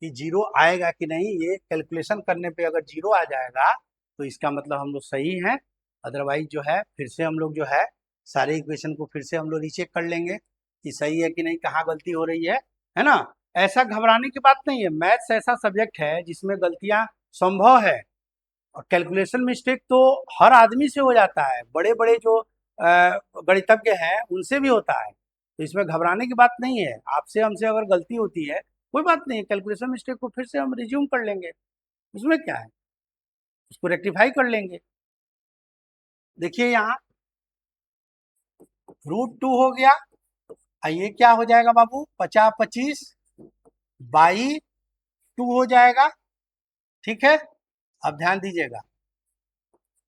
कि 0 आएगा कि नहीं। ये कैलकुलेशन करने पे अगर 0 आ जाएगा तो इसका मतलब हम लोग सही हैं। अदरवाइज जो है फिर से हम लोग जो है सारे इक्वेशन को फिर से हम लोग रीचेक कर लेंगे कि सही है कि नहीं, कहाँ गलती हो रही है ना। ऐसा घबराने की बात नहीं है, मैथ्स ऐसा सब्जेक्ट है जिसमें गलतियां संभव है, और कैलकुलेशन मिस्टेक तो हर आदमी से हो जाता है, बड़े बड़े जो गणितज्ञ हैं उनसे भी होता है। तो इसमें घबराने की बात नहीं है, आपसे हमसे अगर गलती होती है कोई बात नहीं, कैलकुलेशन मिस्टेक को फिर से हम रिज्यूम कर लेंगे, उसमें क्या है, उसको रेक्टिफाई कर लेंगे। देखिए यहाँ √2 हो गया, ये क्या हो जाएगा बाबू, 50/25/2 हो जाएगा। ठीक है, अब ध्यान दीजिएगा,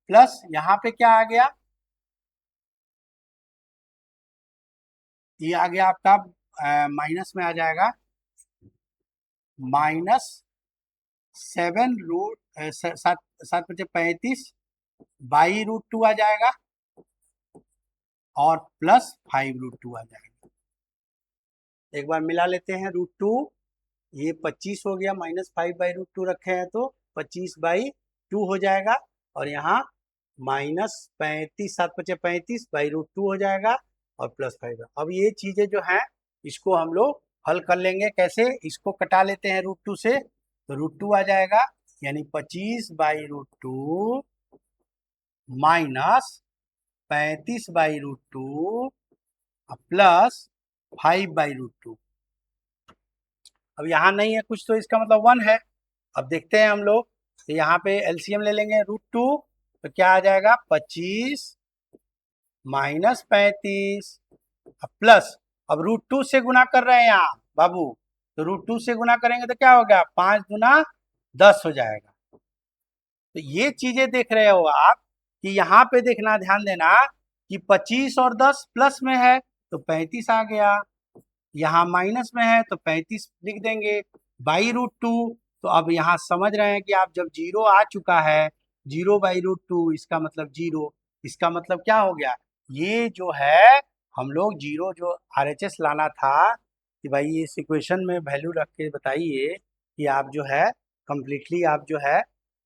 प्लस यहाँ पे क्या आ गया, ये आ गया आपका माइनस में आ जाएगा, -7 सात 7×5 = 35/√2 आ जाएगा, और +5√2 आ जाएगा। एक बार मिला लेते हैं, √2 ये 25 हो गया, -5/√2 रखे हैं तो 25/2 हो जाएगा, और यहाँ -35 7×5 = 35/√2 हो जाएगा, और +5। अब ये चीजें जो हैं इसको हम लोग हल कर लेंगे। कैसे, इसको कटा लेते हैं √2 से, तो √2 आ जाएगा, यानी 25/√2 -35/√2 +5/√2। अब यहाँ नहीं है कुछ तो इसका मतलब 1 है। अब देखते हैं हम लोग, तो यहाँ पे एलसीएम ले लेंगे, √2 तो क्या आ जाएगा, 25 -35 प्लस, अब √2 से गुना कर रहे हैं यहाँ बाबू, तो √2 से गुना करेंगे तो क्या हो गया, 5 गुना 10 हो जाएगा। तो ये चीजें देख रहे हो आप, कि यहाँ पे देखना, ध्यान देना कि 25 और 10 प्लस में है तो 35 आ गया, यहाँ माइनस में है तो 35 लिख देंगे /√2। तो अब यहाँ समझ रहे हैं कि आप जब 0 आ चुका है, 0/√2 इसका मतलब 0, इसका मतलब क्या हो गया, ये जो है हम लोग 0 जो RHS लाना था, कि भाई इस इक्वेशन में वैल्यू रख के बताइए कि आप जो है कंप्लीटली आप जो है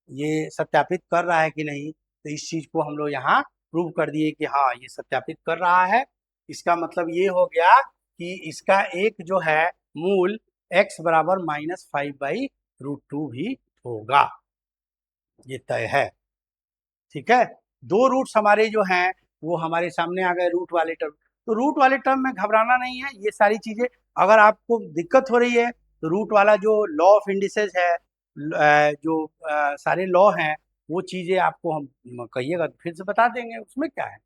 ये सत्यापित कर रहा है कि नहीं। तो इस चीज को हम लोग यहाँ प्रूव कर दिए कि हाँ ये सत्यापित कर रहा है। इसका मतलब ये हो गया कि इसका एक जो है मूल x बराबर -5/√2 भी होगा, ये तय है। ठीक है, दो रूट्स हमारे जो हैं वो हमारे सामने आ गए, रूट वाले टर्म। तो रूट वाले टर्म में घबराना नहीं है, ये सारी चीजें अगर आपको दिक्कत हो रही है तो रूट वाला जो लॉ ऑफ इंडिसेस है, जो सारे लॉ हैं, वो चीजें आपको हम कहिएगा तो फिर से बता देंगे, उसमें क्या है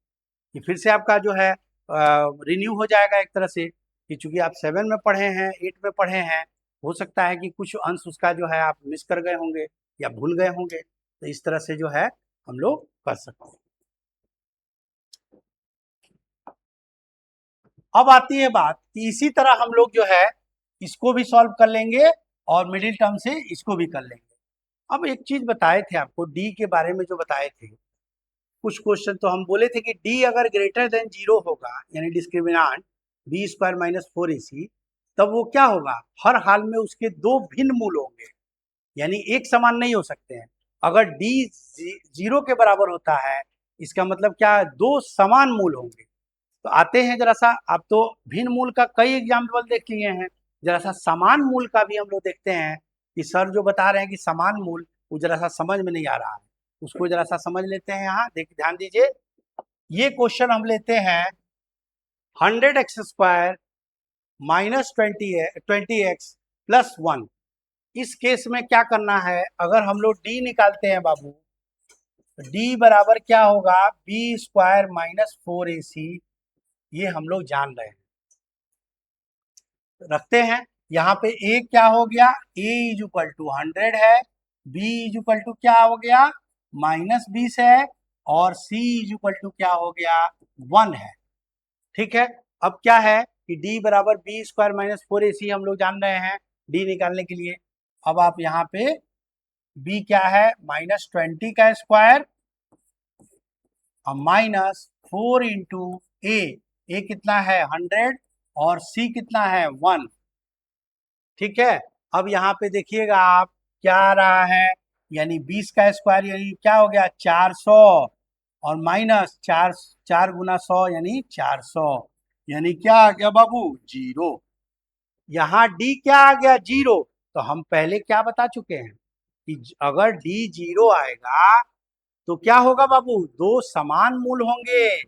कि फिर से आपका जो है रिन्यू हो जाएगा एक तरह से, कि चूंकि आप 7 में पढ़े हैं, 8 में पढ़े हैं, हो सकता है कि कुछ अंश उसका जो है आप मिस कर गए होंगे या भूल गए होंगे, तो इस तरह से जो है हम लोग कर सकते हैं। अब आती है बात कि इसी तरह हम लोग जो है इसको भी सॉल्व कर लेंगे, और मिडिल टर्म से इसको भी कर लेंगे। अब एक चीज बताए थे आपको, डी के बारे में जो बताए थे, कुछ क्वेश्चन तो हम बोले थे कि डी अगर ग्रेटर देन 0 होगा, यानी डिस्क्रिमिनांट b² - 4ac, तब वो क्या होगा, हर हाल में उसके दो भिन्न मूल होंगे, यानी एक समान नहीं हो सकते हैं। अगर डी 0 के बराबर होता है, इसका मतलब क्या, दो समान मूल होंगे। तो आते हैं जरा सा, आप तो भिन्न मूल का कई एग्जाम्पल देख लिए हैं, जरा सा समान मूल का भी हम लोग देखते हैं कि सर जो बता रहे हैं कि समान मूल, वो जरा सा समझ में नहीं आ रहा है, उसको जरा सा समझ लेते हैं। यहाँ देख ध्यान दीजिए, ये क्वेश्चन हम लेते हैं 100x² -20x प्लस 1। इस केस में क्या करना है, अगर हम लोग d निकालते हैं बाबू, d बराबर क्या होगा, b² माइनस 4ac। ये हम लोग जान रहे हैं, रखते हैं। यहाँ पे a क्या हो गया, a इज इक्वल टू 100 है, b इज इक्वल टू क्या हो गया, -20 है, और c इज इक्वल टू क्या हो गया, 1 है। ठीक है, अब क्या है कि d बराबर b² माइनस 4ac हम लोग जान रहे हैं d निकालने के लिए। अब आप यहाँ पे b क्या है, -20 का स्क्वायर और -4 इंटू a कितना है 100 और c कितना है 1। ठीक है, अब यहाँ पे देखिएगा आप क्या आ रहा है, यानी 20 का स्क्वायर यानी क्या हो गया 400 और माइनस 4 गुना 100 यानी 400, यानी क्या आ गया बाबू, 0। यहाँ d क्या आ गया, 0। तो हम पहले क्या बता चुके हैं कि अगर d 0 आएगा तो क्या होगा बाबू, दो समान मूल होंगे।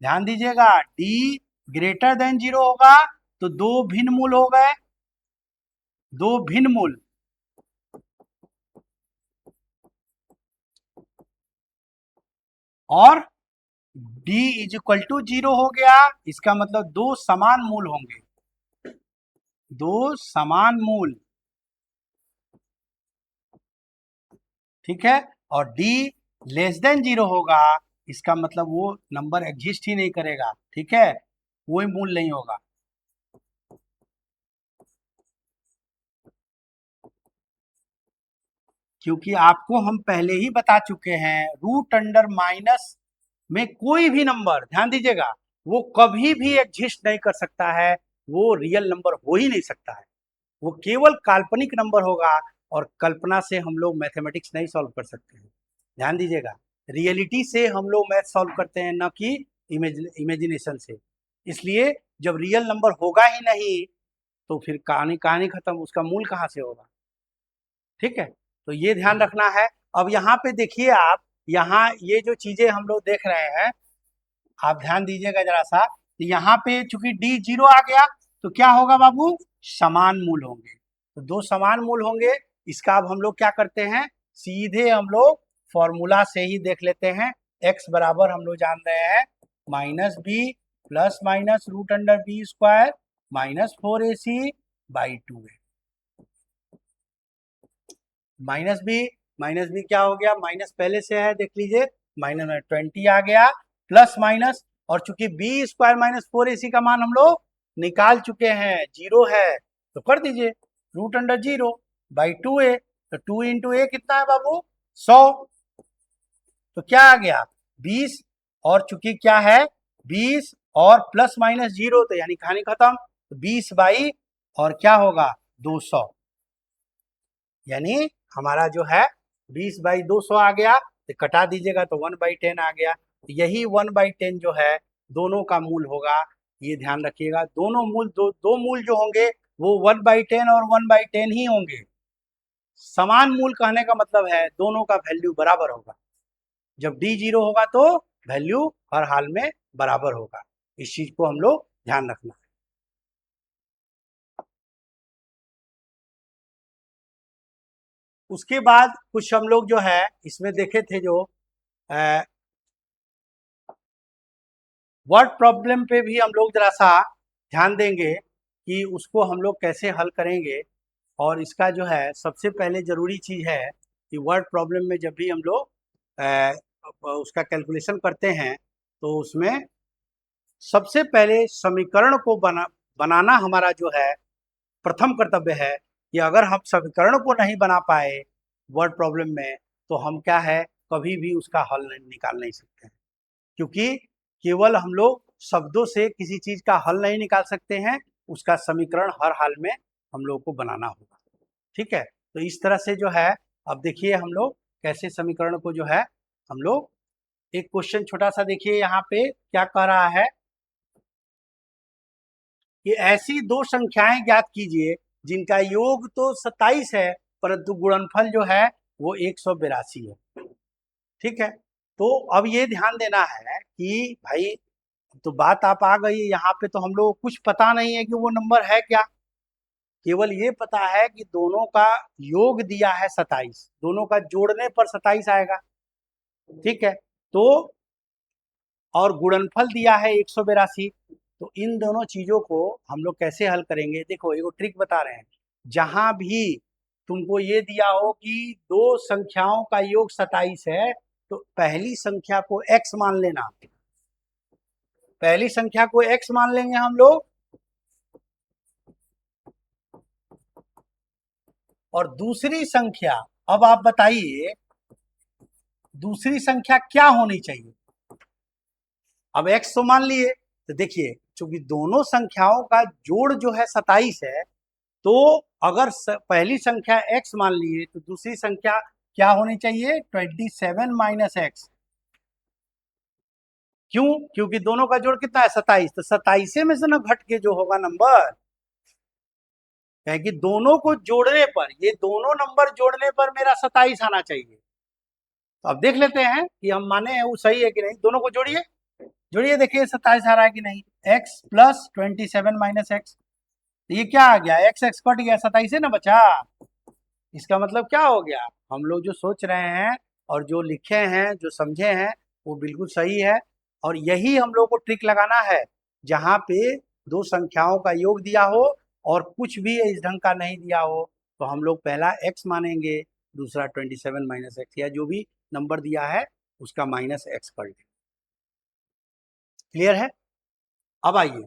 ध्यान दीजिएगा, d ग्रेटर देन 0 होगा तो दो भिन्न मूल हो गए, दो भिन्न मूल। और d इज इक्वल टू 0 हो गया, इसका मतलब दो समान मूल होंगे, दो समान मूल। ठीक है, और d लेस देन 0 होगा, इसका मतलब वो नंबर एग्जिस्ट ही नहीं करेगा। ठीक है, कोई मूल नहीं होगा। क्योंकि आपको हम पहले ही बता चुके हैं, रूट अंडर माइनस में कोई भी नंबर, ध्यान दीजिएगा, वो कभी भी एग्जिस्ट नहीं कर सकता है, वो रियल नंबर हो ही नहीं सकता है, वो केवल काल्पनिक नंबर होगा। और कल्पना से हम लोग मैथमेटिक्स नहीं सॉल्व कर सकते हैं। ध्यान दीजिएगा, रियलिटी से हम लोग मैथ सॉल्व करते हैं, न कि इमेजिनेशन से। इसलिए जब रियल नंबर होगा ही नहीं तो फिर कहानी कहानी खत्म, उसका मूल कहाँ से होगा। ठीक है, तो ये ध्यान रखना है। अब यहाँ पे देखिए आप, यहाँ ये जो चीजें हम लोग देख रहे हैं, आप ध्यान दीजिएगा जरा सा। यहाँ पे चूंकि d 0 आ गया तो क्या होगा बाबू, समान मूल होंगे, तो दो समान मूल होंगे। इसका अब हम लोग क्या करते हैं, सीधे हम लोग फॉर्मूला से ही देख लेते हैं। x बराबर हम लोग जान रहे हैं -b plus minus root under b² -4ac by 2a। Minus B क्या हो गया, माइनस पहले से है देख लीजिए, -20 आ गया, प्लस माइनस, और चूंकि b² -4ac का मान हम लोग निकाल चुके हैं, 0 है, तो कर दीजिए रूट अंडर 0 बाई 2a। तो 2 इंटू ए कितना है बाबू, 100। तो क्या आ गया 20, और चूंकि क्या है 20 और प्लस माइनस 0 तो यानी कहानी खत्म। तो 20 बाई और क्या होगा 200, यानी हमारा जो है 20 बाई 200 आ गया, तो कटा दीजिएगा तो 1/10 आ गया। तो यही 1/10 जो है दोनों का मूल होगा। ये ध्यान रखिएगा, दोनों मूल दो मूल जो होंगे वो 1/10 और 1/10 ही होंगे। समान मूल कहने का मतलब है दोनों का वैल्यू बराबर होगा। जब d 0 होगा तो वैल्यू हर हाल में बराबर होगा। इस चीज को हम लोग ध्यान रखना है। उसके बाद कुछ हम लोग जो है इसमें देखे थे, जो वर्ड प्रॉब्लम पे भी हम लोग जरा सा ध्यान देंगे कि उसको हम लोग कैसे हल करेंगे। और इसका जो है सबसे पहले जरूरी चीज है कि वर्ड प्रॉब्लम में जब भी हम लोग उसका कैलकुलेशन करते हैं तो उसमें सबसे पहले समीकरण को बनाना हमारा जो है प्रथम कर्तव्य है। कि अगर हम समीकरण को नहीं बना पाए वर्ड प्रॉब्लम में तो हम क्या है, कभी भी उसका हल नहीं निकाल नहीं सकते हैं। क्योंकि केवल हम लोग शब्दों से किसी चीज का हल नहीं निकाल सकते हैं, उसका समीकरण हर हाल में हम लोग को बनाना होगा। ठीक है, तो इस तरह से जो है, अब देखिए हम लोग कैसे समीकरण को जो है हम लोग, एक क्वेश्चन छोटा सा देखिए यहाँ पे क्या कह रहा है कि ऐसी दो संख्याएं ज्ञात कीजिए जिनका योग तो 27 है परंतु गुणनफल जो है वो 182 है। ठीक है, तो अब ये ध्यान देना है कि भाई तो बात आप आ गई यहाँ पे, तो हम लोग को कुछ पता नहीं है कि वो नंबर है क्या, केवल ये पता है कि दोनों का योग दिया है 27, दोनों का जोड़ने पर 27 आएगा, ठीक है। तो और गुणनफल दिया है 182। तो इन दोनों चीजों को हम लोग कैसे हल करेंगे, देखो एगो ट्रिक बता रहे हैं। जहां भी तुमको ये दिया हो कि दो संख्याओं का योग 27 है, तो पहली संख्या को x मान लेना, पहली संख्या को x मान लेंगे हम लोग, और दूसरी संख्या, अब आप बताइए दूसरी संख्या क्या होनी चाहिए। अब x तो मान लिए, तो देखिए चूंकि दोनों संख्याओं का जोड़ जो है 27 है, तो अगर पहली संख्या x मान लिए तो दूसरी संख्या क्या होनी चाहिए, 27 माइनस एक्स। क्यों, क्योंकि दोनों का जोड़ कितना है 27, तो 27 में से ना घट के जो होगा नंबर, है कि दोनों को जोड़ने पर, ये दोनों नंबर जोड़ने पर मेरा 27 आना चाहिए। तो अब देख लेते हैं कि हम माने हैं वो सही है कि नहीं, दोनों को जोड़िए, जोड़िए देखिए 27 आ रहा है कि नहीं, x प्लस 27 माइनस एक्स, ये क्या आ गया, एक्स एक्स कट गया, 27 है ना बचा। इसका मतलब क्या हो गया, हम लोग जो सोच रहे हैं और जो लिखे हैं, जो समझे हैं, वो बिल्कुल सही है। और यही हम लोग को ट्रिक लगाना है, जहाँ पे दो संख्याओं का योग दिया हो और कुछ भी इस ढंग का नहीं दिया हो, तो हम लोग पहला x मानेंगे, दूसरा 27 माइनस एक्स, या जो भी नंबर दिया है उसका माइनस एक्स कर लेंगे। क्लियर है। अब आइए,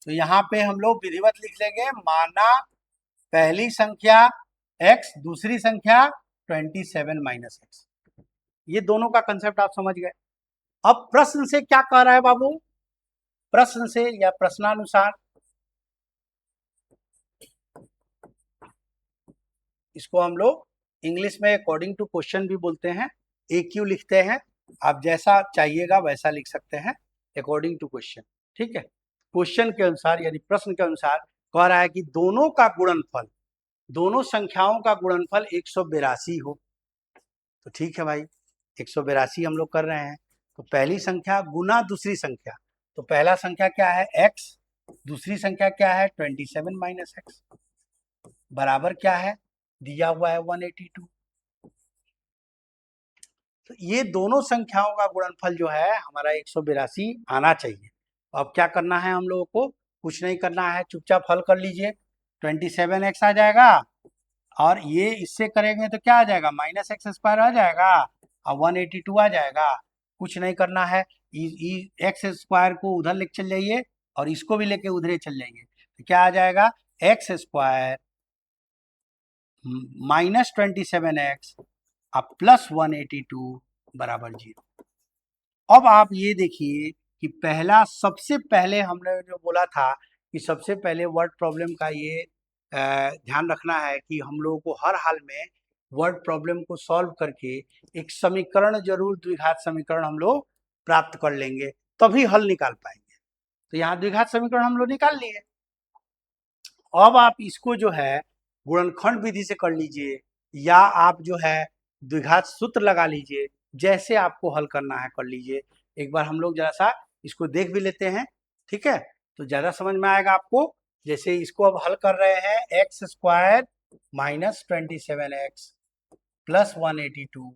तो यहाँ पे हम लोग विधिवत लिख लेंगे, माना पहली संख्या x, दूसरी संख्या 27 माइनस एक्स। ये दोनों का कंसेप्ट आप समझ गए। अब प्रश्न से क्या कह रहा है बाबू, प्रश्न से या प्रश्नानुसार, इसको हम लोग इंग्लिश में अकॉर्डिंग टू क्वेश्चन भी बोलते हैं, AQ लिखते हैं। आप जैसा चाहिएगा वैसा लिख सकते हैं, अकॉर्डिंग टू क्वेश्चन, ठीक है। क्वेश्चन के अनुसार यानी प्रश्न के अनुसार कह रहा है कि दोनों का गुणनफल, दोनों संख्याओं का गुणनफल 182 हो। तो ठीक है भाई, 182 हम लोग कर रहे हैं, तो पहली संख्या गुना दूसरी संख्या, तो पहला संख्या क्या है x, दूसरी संख्या क्या है 27 माइनस एक्स, बराबर क्या है, दिया हुआ है 182। तो ये दोनों संख्याओं का गुणनफल जो है हमारा 182 आना चाहिए। अब क्या करना है हम लोगों को, कुछ नहीं करना है, चुपचाप हल कर लीजिए। 27x आ जाएगा, और ये इससे करेंगे तो क्या आ जाएगा, माइनस एक्स स्क्वायर आ जाएगा, और 182 आ जाएगा। कुछ नहीं करना है, एक्स स्क्वायर को उधर लेके चल जाइए और इसको भी लेके उधर चल जाइए, तो क्या आ जाएगा, एक्स स्क्वायर माइनस 27x अब प्लस 182 बराबर 0। अब आप ये देखिए कि पहला, सबसे पहले हमने जो बोला था कि सबसे पहले वर्ड प्रॉब्लम का ये ध्यान रखना है कि हम लोगों को हर हाल में वर्ड प्रॉब्लम को सॉल्व करके एक समीकरण जरूर, द्विघात समीकरण हम लोग प्राप्त कर लेंगे, तभी हल निकाल पाएंगे। तो यहाँ द्विघात समीकरण हम लोग निकाल लिए। अब आप इसको जो है गुणनखंड विधि से कर लीजिए, या आप जो है द्विघात सूत्र लगा लीजिए, जैसे आपको हल करना है कर लीजिए। एक बार हम लोग जरा सा इसको देख भी लेते हैं, ठीक है, तो ज़्यादा समझ में आएगा आपको। जैसे इसको अब हल कर रहे हैं, X square minus 27x plus 182,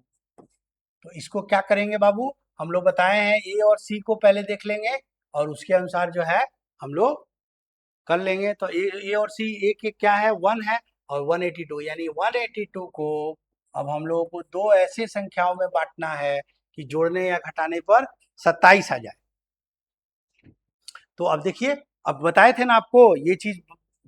तो इसको क्या करेंगे बाबू, हम लोग बताए हैं ए और सी को पहले देख लेंगे और उसके अनुसार जो है हम लोग कर लेंगे। तो ए और सी, ए के क्या है 1 है और 182, यानी 182 को अब हम लोगों को दो ऐसे संख्याओं में बांटना है कि जोड़ने या घटाने पर 27 आ जाए। तो अब देखिए, अब बताए थे ना आपको, ये चीज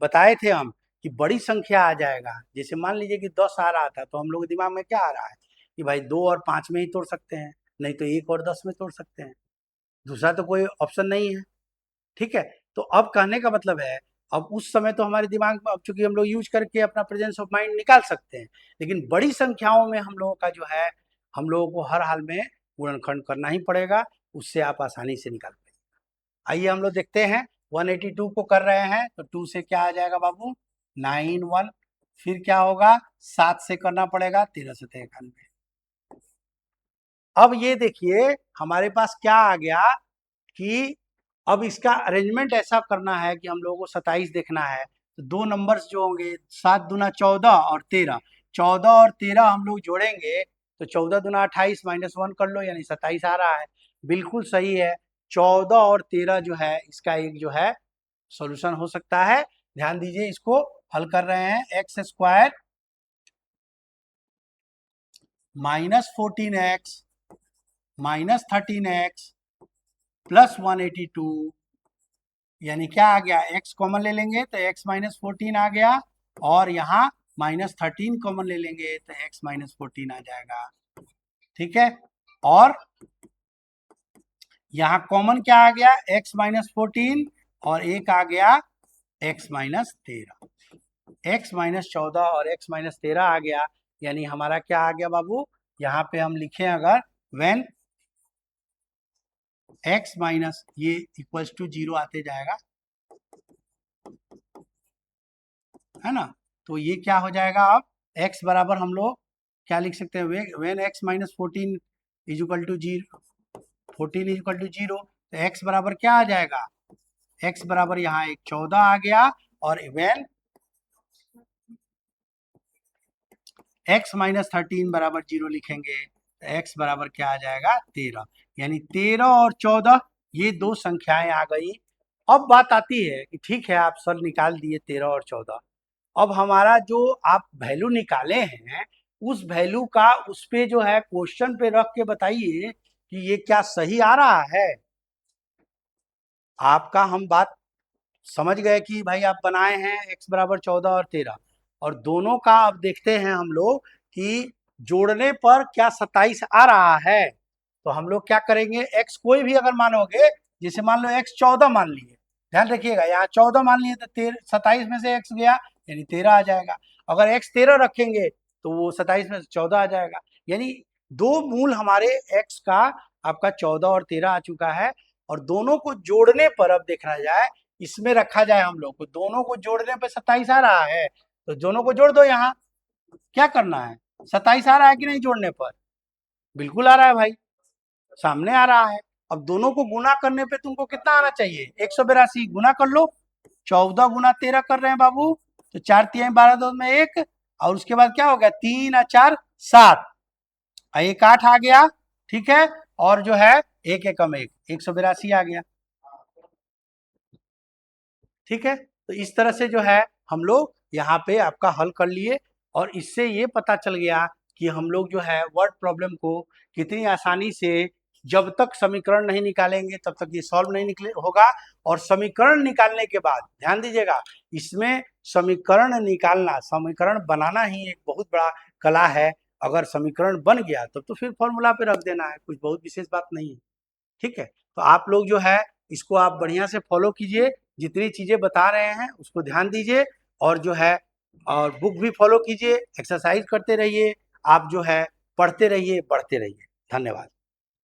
बताए थे हम कि बड़ी संख्या आ जाएगा। जैसे मान लीजिए कि 10 आ रहा था, तो हम लोग के दिमाग में क्या आ रहा है कि भाई 2 और 5 में ही तोड़ सकते हैं, नहीं तो 1 और 10 में तोड़ सकते हैं, दूसरा तो कोई ऑप्शन नहीं है, ठीक है। तो अब कहने का मतलब है, अब उस समय तो हमारे दिमाग में, अब चूंकि हम लोग यूज करके अपना प्रेजेंस ऑफ माइंड निकाल सकते हैं, लेकिन बड़ी संख्याओं में हम लोगों का जो है, हम लोगों को हर हाल में गुणनखंड करना ही पड़ेगा, उससे आप आसानी से निकाल पाएंगे। आइए हम लोग देखते हैं, 182 को कर रहे हैं तो 2 से क्या आ जाएगा बाबू, 9 1, फिर क्या होगा, 7 से करना पड़ेगा, 13 से 91, अब ये देखिए हमारे पास क्या आ गया कि अब इसका अरेंजमेंट ऐसा करना है कि हम लोगों को 27 देखना है, तो दो नंबर्स जो होंगे 7 दूना 14 और 13, 14 और 13 हम लोग जोड़ेंगे तो 14 दूना 28 -1 कर लो, यानी 27 आ रहा है। बिल्कुल सही है, 14 और 13 जो है इसका एक जो है सॉल्यूशन हो सकता है। ध्यान दीजिए, इसको हल कर रहे हैं। X square -14x -13x plus 182, यानी क्या आ गया, x कॉमन ले लेंगे तो x -14 आ गया, और यहाँ -13 कॉमन ले लेंगे तो x -14 आ जाएगा। ठीक है, और यहाँ कॉमन क्या आ गया, x -14, और एक आ गया x -13, x -14 और x -13 आ गया, यानी हमारा क्या आ गया बाबू, यहाँ पे हम लिखें अगर व्हेन x माइनस ये इक्वल्स टू 0 आते जाएगा, है ना, तो ये क्या हो जाएगा, अब x बराबर हम लोग क्या लिख सकते हैं, when x -14 is equal to 0, 14 is equal to 0, तो x बराबर क्या आ जाएगा, x बराबर यहाँ एक 14 आ गया, और व्हेन x -13 बराबर 0 लिखेंगे तो x बराबर क्या आ जाएगा, 13, यानी 13 और 14 ये दो संख्याएं आ गई। अब बात आती है कि ठीक है आप सर निकाल दिए 13 और 14, अब हमारा जो आप वैल्यू निकाले हैं उस वैल्यू का उस पे जो है क्वेश्चन पे रख के बताइए कि ये क्या सही आ रहा है। आपका हम बात समझ गए कि भाई आप बनाए हैं x बराबर 14 और 13, और दोनों का अब देखते हैं हम लोग कि जोड़ने पर क्या 27 आ रहा है। तो हम लोग क्या करेंगे, x कोई भी अगर मानोगे, जैसे मान लो x 14 मान लिए, ध्यान रखिएगा यहाँ 14 मान लिए तो 27 में से x गया यानी 13 आ जाएगा। अगर x 13 रखेंगे तो वो 27 में से 14 आ जाएगा, यानी दो मूल हमारे x का आपका 14 और 13 आ चुका है। और दोनों को जोड़ने पर अब देखना जाए, इसमें रखा जाए हम लोग को, दोनों को जोड़ने पर 27 आ रहा है, तो दोनों को जोड़ दो। यहाँ क्या करना है, 27 आ रहा है कि नहीं जोड़ने पर, बिल्कुल आ रहा है भाई, सामने आ रहा है। अब दोनों को गुना करने पे तुमको कितना आना चाहिए, 182, गुना कर लो, 14 गुना 13 कर रहे हैं बाबू, तो 4 3 12 2 में 1, और उसके बाद क्या हो गया, 3 और 4 7, एक 8 आ गया, ठीक है, और जो है एक एकम 182 आ गया। ठीक है, तो इस तरह से जो है हम लोग यहाँ पे आपका हल कर लिए, और इससे ये पता चल गया कि हम लोग जो है वर्ड प्रॉब्लम को कितनी आसानी से, जब तक समीकरण नहीं निकालेंगे तब तक ये सॉल्व नहीं निकले होगा, और समीकरण निकालने के बाद ध्यान दीजिएगा, इसमें समीकरण निकालना, समीकरण बनाना ही एक बहुत बड़ा कला है। अगर समीकरण बन गया तब तो फिर फॉर्मूला पे रख देना है, कुछ बहुत विशेष बात नहीं है। ठीक है, तो आप लोग जो है इसको आप बढ़िया से फॉलो कीजिए, जितनी चीजें बता रहे हैं उसको ध्यान दीजिए, और जो है और बुक भी फॉलो कीजिए, एक्सरसाइज करते रहिए, आप जो है पढ़ते रहिए, बढ़ते रहिए। धन्यवाद।